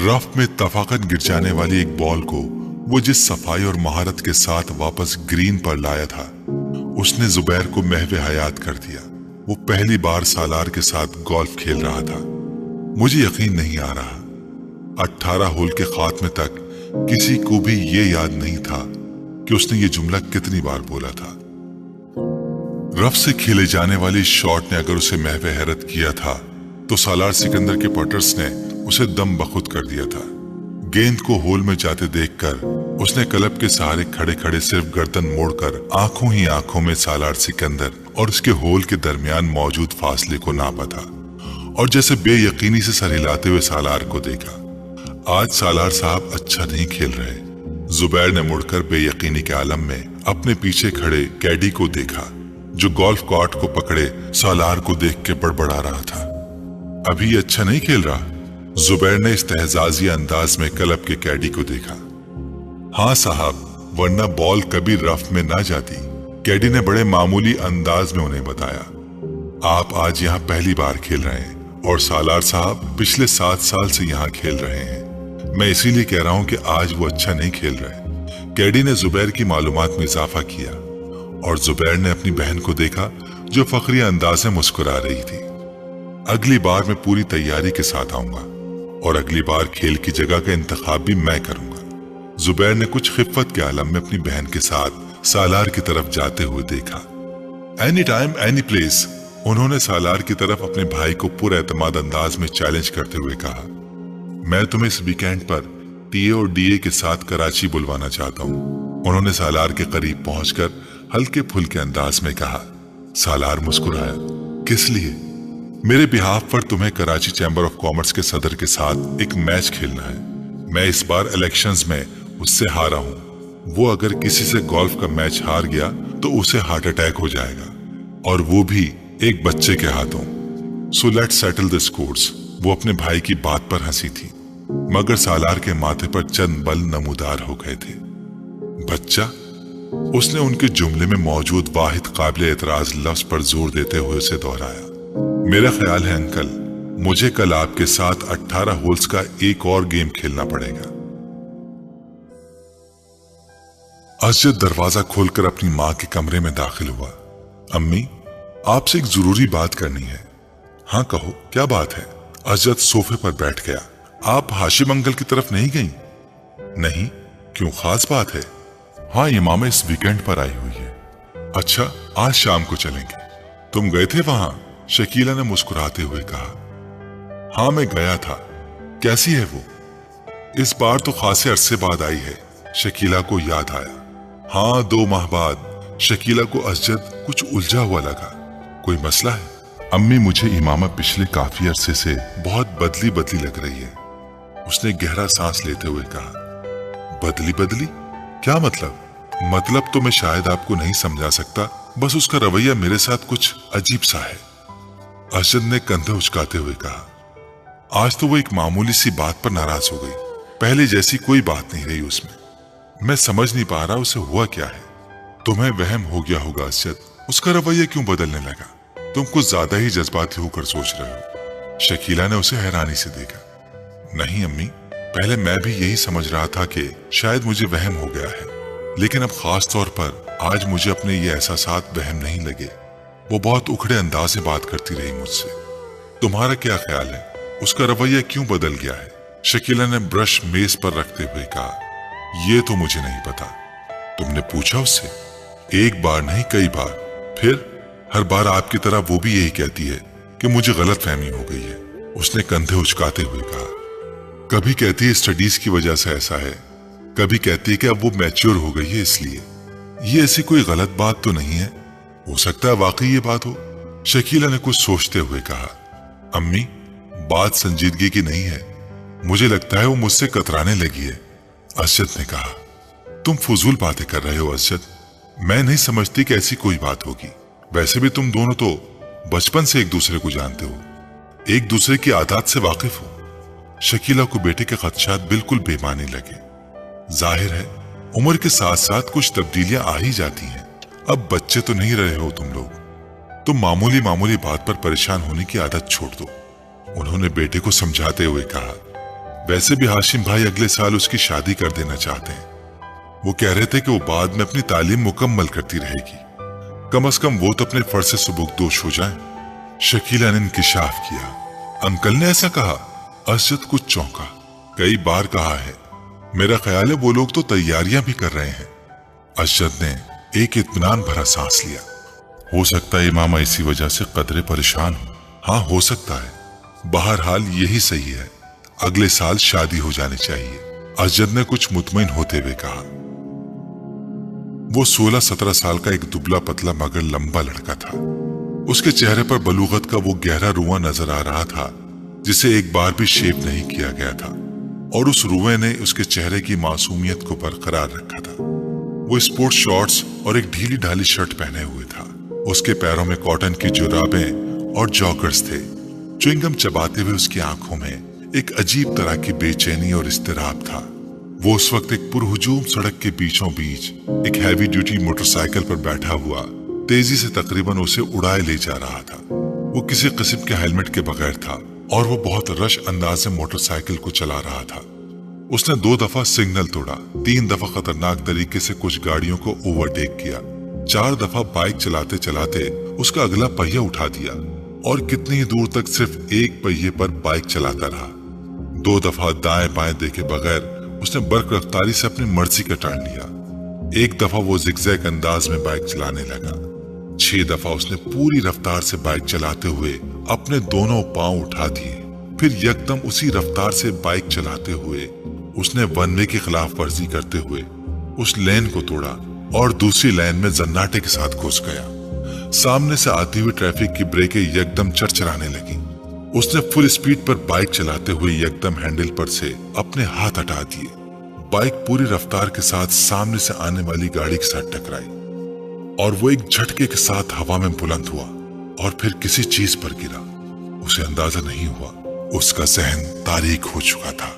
रफ में तफाकन गिर जाने वाली एक बॉल को वो जिस सफाई और महारत के साथ वापस ग्रीन पर लाया था, उसने जुबैर को महवे हयात कर दिया। वो पहली बार सालार के साथ गोल्फ खेल रहा था। मुझे यकीन नहीं आ रहा, 18 होल के खात्मे तक किसी को भी ये याद नहीं था कि उसने ये जुमला कितनी बार बोला था। रफ से खेले जाने वाली शॉट ने अगर उसे महवे हैरत किया था, तो सालार सिकंदर के पटर्स ने उसे दम बखुद कर दिया था। गेंद को होल में जाते देखकर उसने क्लब के सहारे खड़े खड़े सिर्फ गर्दन मोड़कर आंखों ही आंखों में सालार सिकंदर और उसके होल के दरमियान मौजूद फासले को नापा था, और जैसे बेयकीनी से सर हिलाते हुए सालार को देखा। आज सालार साहब अच्छा नहीं खेल रहे। जुबैर ने मुड़कर बेयकीनी के आलम में अपने पीछे खड़े कैडी को देखा, जो गोल्फ कार्ट को पकड़े सालार को देख के बड़बड़ा रहा था। अभी अच्छा नहीं खेल रहा? जुबैर ने इस्तेहजाजी अंदाज में क्लब के कैडी को देखा। हाँ साहब, वरना बॉल कभी रफ में ना जाती, कैडी ने बड़े मामूली अंदाज में उन्हें बताया। आप आज यहाँ पहली बार खेल रहे हैं, और सालार साहब पिछले 7 साल से यहाँ खेल रहे हैं। मैं इसीलिए कह रहा हूँ कि आज वो अच्छा नहीं खेल रहे। कैडी ने जुबैर की मालूमात में इजाफा किया, और जुबैर ने अपनी बहन को देखा, जो फखरी अंदाज में मुस्कुरा रही थी। अगली बार मैं पूरी तैयारी के साथ आऊंगा, और अगली बार खेल की जगह का इंतखाब भी मैं करूंगा। जुबैर ने कुछ खिफ़त के आलम में अपनी बहन के साथ सालार की तरफ जाते हुए देखा। एनी टाइम एनी प्लेस, उन्होंने सालार की तरफ अपने भाई को पूरे एतमाद अंदाज में चैलेंज करते हुए कहा। मैं तुम्हें इस वीकेंड पर टीए और डीए के साथ कराची बुलवाना चाहता हूँ, उन्होंने सालार के करीब पहुंचकर हल्के फुल्के अंदाज में कहा। सालार मुस्कुराया। किस लिए? मेरे बिहाफ पर तुम्हें कराची चैम्बर ऑफ कॉमर्स के सदर के साथ एक मैच खेलना है। मैं इस बार इलेक्शंस में उससे हारा हूं। वो अगर किसी से गोल्फ का मैच हार गया तो उसे हार्ट अटैक हो जाएगा, और वो भी एक बच्चे के हाथों। So let's settle the scores. वो अपने भाई की बात पर हंसी थी, मगर सालार के माथे पर चंद बल नमूदार हो गए थे। बच्चा? उसने उनके जुमले में मौजूद वाहिद काबिल एतराज लफ्ज पर जोर देते हुए उसे दोहराया। मेरा ख्याल है अंकल, मुझे कल आपके साथ 18 होल्स का एक और गेम खेलना पड़ेगा। असजद दरवाजा खोलकर अपनी मां के कमरे में दाखिल हुआ। अम्मी, आपसे एक जरूरी बात करनी है। हाँ कहो, क्या बात है? असजद सोफे पर बैठ गया। आप हाशिम अंकल की तरफ नहीं गई? नहीं, क्यों, खास बात है? हाँ, ये मामा इस वीकेंड पर आई हुई है। अच्छा, आज शाम को चलेंगे। तुम गए थे वहां? शकीला ने मुस्कुराते हुए कहा। हाँ, मैं गया था। कैसी है वो? इस बार तो खासे अरसे बाद आई है, शकीला को याद आया। हाँ, 2 माह बाद। शकीला को असजद कुछ उलझा हुआ लगा। कोई मसला है? अम्मी, मुझे इमामा पिछले काफी अरसे से बहुत बदली बदली लग रही है, उसने गहरा सांस लेते हुए कहा। बदली बदली? क्या मतलब? मतलब तो मैं शायद आपको नहीं समझा सकता, बस उसका रवैया मेरे साथ कुछ अजीब सा है। असजद ने कंधे उचकाते हुए कहा। आज तो वो एक मामूली सी बात पर नाराज हो गई, पहले जैसी कोई बात नहीं रही उसमें। मैं समझ नहीं पा रहा उसे हुआ क्या है। तुम्हें वहम हो गया होगा असजद, उसका रवैया क्यों बदलने लगा? तुम कुछ ज्यादा ही जज्बाती होकर सोच रहे हो। शकीला ने उसे हैरानी से देखा। नहीं अम्मी, पहले मैं भी यही समझ रहा था कि शायद मुझे वहम हो गया है, लेकिन अब खास तौर पर आज मुझे अपने ये एहसासात वहम नहीं लगे। वो बहुत उखड़े अंदाज से बात करती रही मुझसे। तुम्हारा क्या ख्याल है, उसका रवैया क्यों बदल गया है? शकीला ने ब्रश मेज पर रखते हुए कहा। ये तो मुझे नहीं पता। तुमने पूछा उससे? एक बार नहीं, कई बार। फिर हर बार आपकी तरह वो भी यही कहती है कि मुझे गलत फहमी हो गई है, उसने कंधे उचकाते हुए कहा। कभी कहती है स्टडीज की वजह से ऐसा है, कभी कहती है कि अब वो मैच्योर हो गई है इसलिए। ये ऐसी कोई गलत बात तो नहीं है, हो सकता है वाकई ये बात हो। शकीला ने कुछ सोचते हुए कहा। अम्मी, बात संजीदगी की नहीं है, मुझे लगता है वो मुझसे कतराने लगी है, असजद ने कहा। तुम फजूल बातें कर रहे हो असजद, मैं नहीं समझती कि ऐसी कोई बात होगी। वैसे भी तुम दोनों तो बचपन से एक दूसरे को जानते हो, एक दूसरे की आदत से वाकिफ हो। शकीला को बेटे के खदशात बिल्कुल बेमानी लगे। जाहिर है उम्र के साथ साथ कुछ तब्दीलियां आ ही जाती हैं। अब बच्चे तो नहीं रहे हो तुम लोग, तो मामूली मामूली बात पर परेशान होने की आदत छोड़ दो, उन्होंने बेटे को समझाते हुए कहा। वैसे भी हाशिम भाई अगले साल उसकी शादी कर देना चाहते हैं। वो कह रहे थे कि वो बाद में अपनी तालीम मुकम्मल करती रहेगी, कम से कम वो तो अपने फर्ज से सुबुकदोश हो जाए। शकीला ने इंकिशाफ किया। अंकल ने ऐसा कहा? असजद कुछ चौंका। कई बार कहा है, मेरा ख्याल है वो लोग तो तैयारियां भी कर रहे हैं। असजद ने एक इत्मीनान भरा सांस लिया। हो सकता है इमामा इसी वजह से कदरे परेशान हो। हाँ हो सकता है, बहरहाल यही सही है, अगले साल शादी हो जानी चाहिए, असजद ने कुछ मुतमईन होते हुए कहा। वो 16-17 साल का एक दुबला पतला मगर लंबा लड़का था। उसके चेहरे पर बलूगत का वो गहरा रुआं नजर आ रहा था जिसे एक बार भी शेव नहीं किया गया था, और उस रुएं ने उसके चेहरे की मासूमियत को बरकरार रखा था। वो स्पोर्ट्स शॉर्ट्स और एक ढीली ढाली शर्ट पहने हुए था। उसके पैरों में कॉटन की जुराबें और जॉगर्स थे। च्युइंगम चबाते हुए उसकी आंखों में एक अजीब तरह की बेचैनी और इस्तिराब था। वो उस वक्त एक पुरहुजूम सड़क के बीचों बीच एक हैवी ड्यूटी मोटरसाइकिल पर बैठा हुआ तेजी से तकरीबन उसे उड़ाए ले जा रहा था। वो किसी किस्म के हेलमेट के बगैर था और वो बहुत रश अंदाज से मोटरसाइकिल को चला रहा था। उसने 2 दफा सिग्नल तोड़ा, 3 दफा खतरनाक तरीके से कुछ गाड़ियों को ओवरटेक किया, 4 दफा बाइक चलाते चलाते उसका अगला पहिया उठा दिया और कितनी ही दूर तक सिर्फ एक पहिए पर बाइक चलाता रहा। 2 दफा दाएं बाएं देखे बगैर उसने बर्क रफ्तारी से अपनी मर्जी का टर्न लिया। 1 दफा वो जिगजैग अंदाज में बाइक चलाने लगा। 6 दफा उसने पूरी रफ्तार से बाइक चलाते हुए अपने दोनों पांव उठा दिए। फिर यकदम उसी रफ्तार से बाइक चलाते हुए उसने वन वे की खिलाफ वर्जी करते हुए उस लेन को तोड़ा और दूसरी लेन में जन्नाटे के साथ घुस गया। सामने से आती हुई ट्रैफिक की ब्रेकें यकदम चरचराने लगी। उसने फुल स्पीड पर बाइक चलाते हुए यकदम हैंडल पर से अपने हाथ हटा दिए। बाइक पूरी रफ्तार के साथ सामने से आने वाली गाड़ी के साथ टकराई और वो एक झटके के साथ हवा में बुलंद हुआ और फिर किसी चीज पर गिरा। उसे अंदाजा नहीं हुआ, उसका जहन तारीक हो चुका था।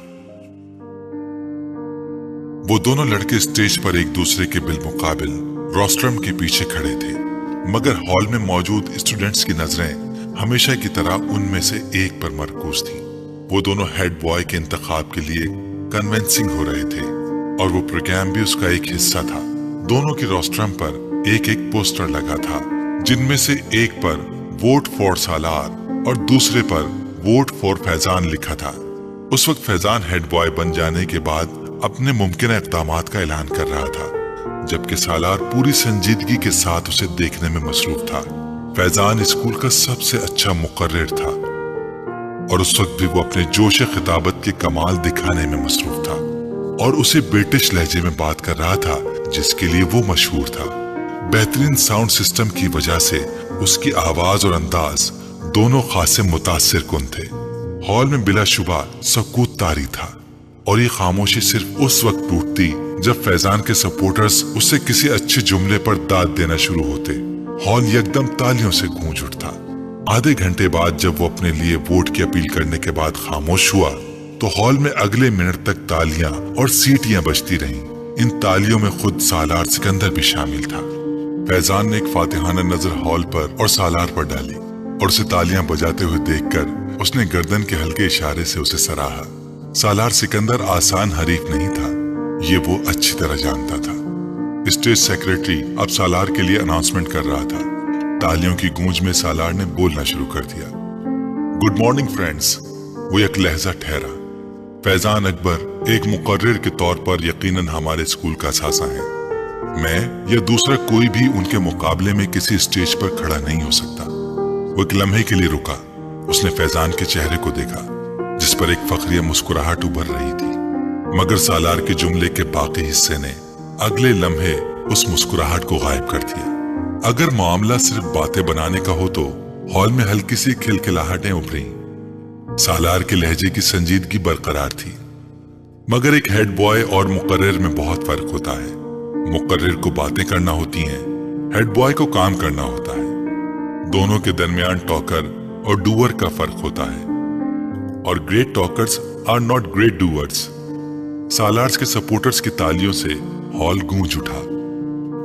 वो दोनों लड़के स्टेज पर एक दूसरे के बिलमुकाबिल रोस्ट्रम के पीछे खड़े थे, मगर हॉल में मौजूद स्टूडेंट्स की नजरें हमेशा की तरह उनमें से एक पर मरकूज थी। वो दोनों हेड बॉय के इंतखाब के लिए कन्विंसिंग हो रहे थे और वो प्रोग्राम भी उसका एक हिस्सा था। दोनों की रोस्ट्रम पर एक एक पोस्टर लगा था, जिनमें से एक पर वोट फॉर सालार और दूसरे पर वोट फॉर फैजान लिखा था। उस वक्त फैजान हेड बॉय बन जाने के बाद अपने मुमकिन इक़दामात का ऐलान कर रहा था, जबकि सालार पूरी संजीदगी के साथ उसे देखने में मसरूफ था। फैजान स्कूल का सबसे अच्छा मुकर्रिर था और उस वक्त भी वो अपने जोश खिताबत के कमाल दिखाने में मसरूफ था और उसे ब्रिटिश लहजे में बात कर रहा था जिसके लिए वो मशहूर था। बेहतरीन साउंड सिस्टम की वजह से उसकी आवाज और अंदाज दोनों खासे मुतासिर कुन थे। हॉल में बिलाशुबा सकूत तारी था और ये खामोशी सिर्फ उस वक्त टूटती जब फैजान के सपोर्टर्स उससे किसी अच्छे जुमले पर दाद देना शुरू होते। हॉल यकदम तालियों से गूंज उठता। आधे घंटे बाद जब वो अपने लिए वोट की अपील करने के बाद खामोश हुआ तो हॉल में अगले मिनट तक तालियां और सीटियां बजती रहीं। इन तालियों में खुद सालार सिकंदर भी शामिल था। फैजान ने एक फातिहाना नजर हॉल पर और सालार पर डाली और उसे तालियां बजाते हुए देखकर उसने गर्दन के हल्के इशारे से उसे सराहा। सालार सिकंदर आसान हरीफ नहीं था, ये वो अच्छी तरह जानता था। स्टेज सेक्रेटरी अब सालार के लिए अनाउंसमेंट कर रहा था। तालियों की गूंज में सालार ने बोलना शुरू कर दिया। Good morning friends. वो एक लहजा ठहरा। फैजान अकबर एक मुकर्रिर के तौर पर यकीनन हमारे स्कूल का असासा है। मैं या दूसरा कोई भी उनके मुकाबले में किसी स्टेज पर खड़ा नहीं हो सकता। वो एक लम्हे के लिए रुका। उसने फैजान के चेहरे को देखा जिस पर एक फखरिया मुस्कुराहट उभर रही थी, मगर सालार के जुमले के बाकी हिस्से ने अगले लम्हे उस मुस्कुराहट को गायब कर दिया। अगर मामला सिर्फ बातें बनाने का हो तो हॉल में हल्की सी खिलखिलाहटें उभरी। सालार के लहजे की संजीदगी बरकरार थी, मगर एक हेड बॉय और मुकर्रिर में बहुत फर्क होता है। मुकर्रिर को बातें करना होती हैं, हेड बॉय को काम करना होता है। दोनों के दरमियान टॉकर और डूअर का फर्क होता है, और great talkers are not great doers. सालार्स के सपोर्टर्स की तालियों से हॉल गूंज उठा।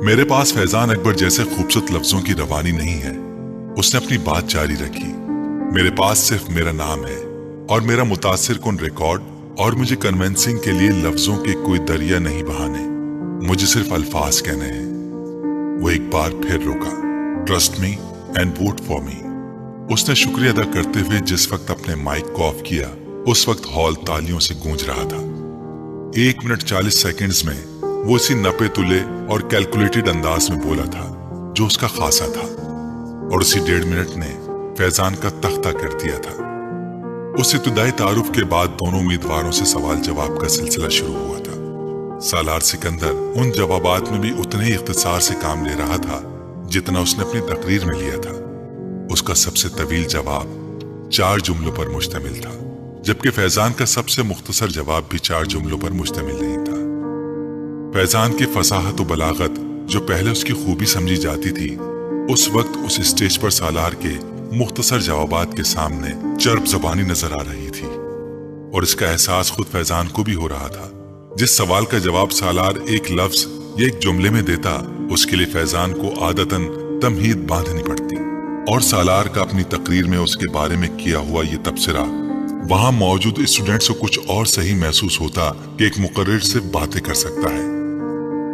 मेरे पास फैजान अकबर जैसे खूबसूरत लफ्जों की रवानी नहीं है। उसने अपनी बात जारी रखी। मेरे पास सिर्फ मेरा नाम है और मेरा मुतासिर कुन रिकॉर्ड, और मुझे कन्विंसिंग के लिए लफ्जों के कोई दरिया नहीं बहाने, मुझे सिर्फ अल्फाज कहने हैं। वो एक बार फिर रुका। Trust me and vote for me. उसने शुक्रिया अदा करते हुए जिस वक्त अपने माइक को ऑफ किया, उस वक्त हॉल तालियों से गूंज रहा था। 1 मिनट 40 सेकंड्स में वो इसी नपे तुले और कैलकुलेटेड अंदाज में बोला था जो उसका खासा था, और उसी 1.5 मिनट ने फैजान का तख्ता कर दिया था। उस इब्तिदाई तारुफ के बाद दोनों उम्मीदवारों से सवाल जवाब का सिलसिला शुरू हुआ था। सालार सिकंदर उन जवाबात में भी उतने ही इख्तिसार से काम ले रहा था जितना उसने अपनी तकरीर में लिया था। उसका सबसे तवील जवाब 4 जुमलों पर मुश्तमिल था, जबकि फैजान का सबसे मुख्तसर जवाब भी 4 जुमलों पर मुश्तमिल नहीं था। फैजान की फसाहत और बलागत जो पहले उसकी खूबी समझी जाती थी, उस वक्त उस स्टेज पर सालार के मुख्तसर जवाबात के सामने चर्ब ज़बानी नजर आ रही थी, और इसका एहसास खुद फैजान को भी हो रहा था। जिस सवाल का जवाब सालार एक लफ्ज या एक जुमले में देता, उसके लिए फैजान को आदतन तमहीद बांधनी पड़ती, और सालार का अपनी तकरीर में उसके बारे में किया हुआ ये तबसरा वहां मौजूद स्टूडेंट्स को कुछ और सही महसूस होता कि एक मुकर्रिर से बातें कर सकता है।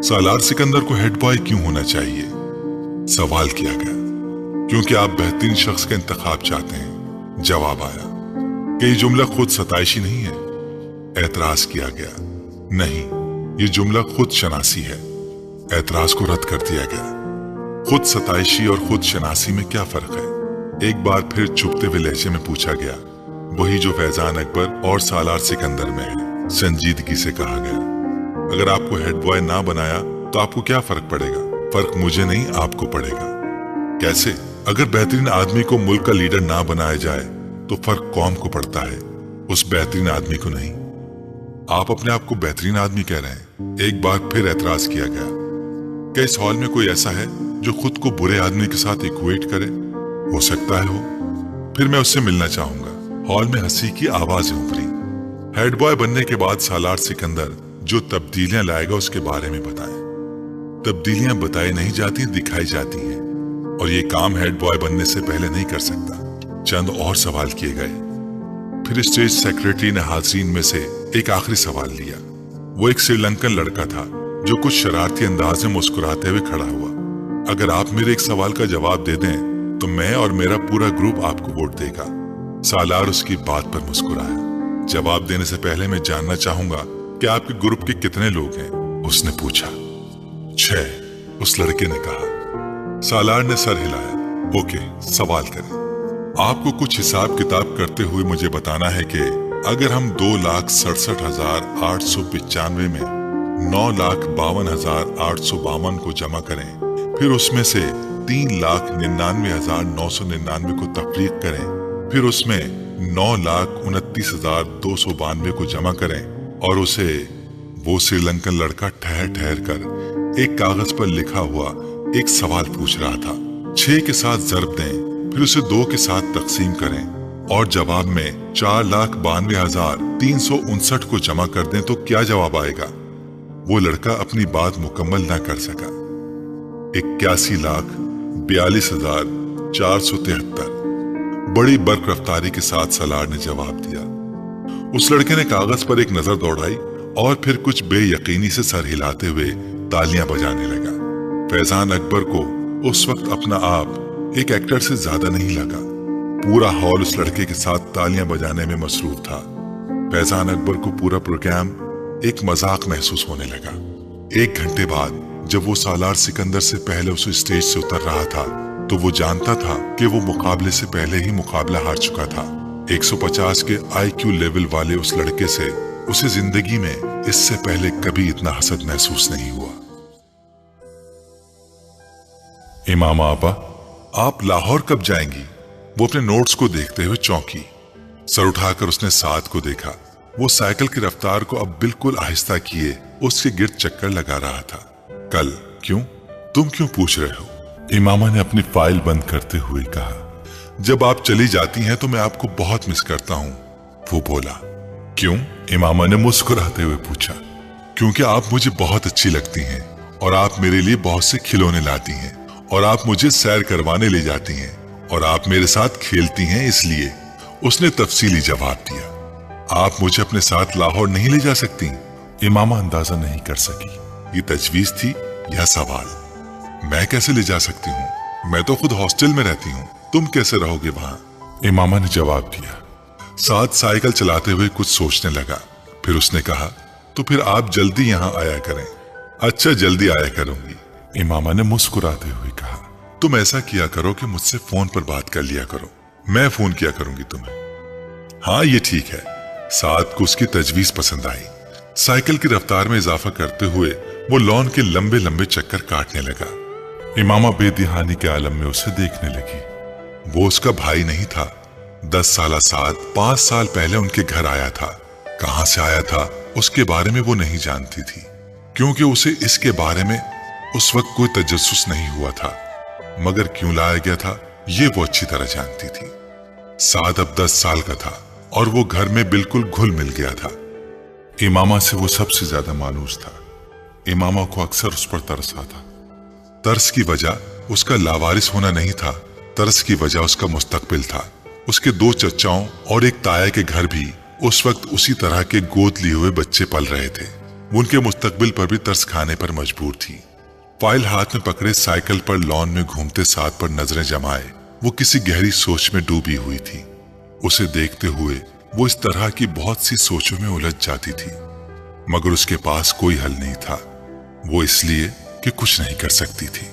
सालार सिकंदर को हेड बॉय क्यों होना चाहिए? सवाल किया गया। क्योंकि आप बेहतरीन शख्स का इंतखाब चाहते हैं। जवाब आया कि ये जुमला खुद सताइशी नहीं है। एतराज किया गया, नहीं, ये जुमला खुद शनासी है। एतराज को रद्द कर दिया गया। खुद सताइशी और खुद शनासी में क्या फर्क है? एक बार फिर चुपते हुए लहजे में पूछा गया, वही जो फैजान अकबर और सालार सिकंदर में है। संजीदगी से कहा गया, अगर आपको हेड बॉय ना बनाया तो आपको क्या फर्क पड़ेगा? फर्क मुझे नहीं, आपको पड़ेगा। कैसे? अगर बेहतरीन आदमी को मुल्क का लीडर ना बनाया जाए तो फर्क कौम को पड़ता है, उस बेहतरीन आदमी को नहीं। आप अपने आप को बेहतरीन आदमी कह रहे हैं। एक बार फिर एतराज किया गया, क्या इस हॉल में कोई ऐसा है जो खुद को बुरे आदमी के साथ इक्वेट करे? हो सकता है हो, फिर मैं उससे मिलना चाहूंगा। हॉल में हंसी की आवाजें उभरी। हेड बॉय बनने के बाद सालार सिकंदर जो तब्दीलियां लाएगा उसके बारे में बताएं। तब्दीलियां बताई नहीं जाती, दिखाई जाती हैं, और ये काम हेड बॉय बनने से पहले नहीं कर सकता। चंद और सवाल किए गए। फिर स्टेज सेक्रेटरी ने हाज़रीन में से एक आखिरी सवाल लिया। वो एक श्रीलंकन लड़का था जो कुछ शरारती अंदाज में मुस्कुराते हुए खड़ा हुआ। अगर आप मेरे एक सवाल का जवाब दे दें तो मैं और मेरा पूरा ग्रुप आपको वोट देगा। सालार उसकी बात पर मुस्कुराया। जवाब देने से पहले मैं जानना चाहूंगा कि आपके ग्रुप के कितने लोग हैं? उसने पूछा। 6, उस लड़के ने कहा। सालार ने सर हिलाया। ओके, सवाल करें। आपको कुछ हिसाब किताब करते हुए मुझे बताना है कि अगर हम 2,67,895 में 9,52,852 को जमा करें, फिर उसमें से 3,99,999 को तफरीक करें, फिर उसमें 9,29,292 को जमा करें, और उसे वो श्रीलंकन लड़का ठहर ठहर कर एक कागज पर लिखा हुआ एक सवाल पूछ रहा था। 6 के साथ ज़र्ब दें, फिर उसे 2 के साथ तकसीम करें, और जवाब में 4,92,359 को जमा कर दें तो क्या जवाब आएगा? वो लड़का अपनी बात मुकम्मल ना कर सका। 81,42,473 बड़ी बर्क रफ्तारी के साथ सालार ने जवाब दिया। उस लड़के ने कागज पर एक नजर दौड़ाई और फिर कुछ बेयकीनी से सर हिलाते हुए तालियां बजाने लगा। फैजान अकबर को उस वक्त अपना आप एक एक्टर से ज्यादा नहीं लगा। पूरा हॉल उस लड़के के साथ तालियां बजाने में मसरूफ था। फैजान अकबर को पूरा प्रोग्राम एक मजाक महसूस होने लगा। 1 घंटे बाद जब वो सालार सिकंदर से पहले उस स्टेज से उतर रहा था तो वो जानता था कि वो मुकाबले से पहले ही मुकाबला हार चुका था। 150 के IQ लेवल वाले उस लड़के से उसे जिंदगी में इससे पहले कभी इतना हसद महसूस नहीं हुआ। इमाम आपा, आप लाहौर कब जाएंगी? वो अपने नोट्स को देखते हुए चौंकी। सर उठाकर उसने साद को देखा। वो साइकिल की रफ्तार को अब बिल्कुल आहिस्ता किए उसके गिर्द चक्कर लगा रहा था। कल? क्यों? तुम क्यों पूछ रहे हो? इमामा ने अपनी फाइल बंद करते हुए कहा। जब आप चली जाती हैं तो मैं आपको बहुत मिस करता हूं, वो बोला। क्यों? इमामा ने मुस्कुराते हुए पूछा। क्योंकि आप मुझे बहुत अच्छी लगती हैं और आप मेरे लिए बहुत से खिलौने लाती हैं और आप मुझे सैर करवाने ले जाती हैं और आप मेरे साथ खेलती हैं, इसलिए। उसने तफसीली जवाब दिया। आप मुझे अपने साथ लाहौर नहीं ले जा सकती? इमामा अंदाजा नहीं कर सकी ये तजवीज थी या सवाल। मैं कैसे ले जा सकती हूँ? मैं तो खुद हॉस्टल में रहती हूँ, तुम कैसे रहोगे वहां? इमामा ने जवाब दिया। साथ साइकिल चलाते हुए कुछ सोचने लगा। फिर उसने कहा, तो फिर आप जल्दी यहाँ आया करें। अच्छा, जल्दी आया करूंगी, इमामा ने मुस्कुराते हुए कहा। तुम ऐसा किया करो कि मुझसे फोन पर बात कर लिया करो, मैं फोन किया करूंगी तुम्हें। हाँ, ये ठीक है। साथ को उसकी तजवीज पसंद आई। साइकिल की रफ्तार में इजाफा करते हुए वो लॉन के लंबे लंबे चक्कर काटने लगा। इमामा बेदिहानी के आलम में उसे देखने लगी। वो उसका भाई नहीं था। 10 साल साथ 5 साल पहले उनके घर आया था। कहां से आया था उसके बारे में वो नहीं जानती थी, क्योंकि उसे इसके बारे में उस वक्त कोई तजस्सुस नहीं हुआ था। मगर क्यों लाया गया था ये वो अच्छी तरह जानती थी। साद अब 10 साल का था और वो घर में बिल्कुल घुल मिल गया था। इमामा से वो सबसे ज्यादा मायूस था। इमामा को अक्सर उस पर तरस आता। तरस की वजह उसका लावारिस होना नहीं था, तरस की वजह उसका मुस्तकबिल था। उसके 2 चचाओं और एक ताया के घर भी उस वक्त उसी तरह के गोद लिए हुए बच्चे पल रहे थे। वो उनके मुस्तकबिल पर भी तरस खाने पर मजबूर थी। फाइल हाथ में पकड़े साइकिल पर लॉन में घूमते साथ पर नजरें जमाए वो किसी गहरी सोच में डूबी हुई थी। उसे देखते हुए वो इस तरह की बहुत सी सोचों में उलझ जाती थी, मगर उसके पास कोई हल नहीं था। वो इसलिए कि कुछ नहीं कर सकती थी।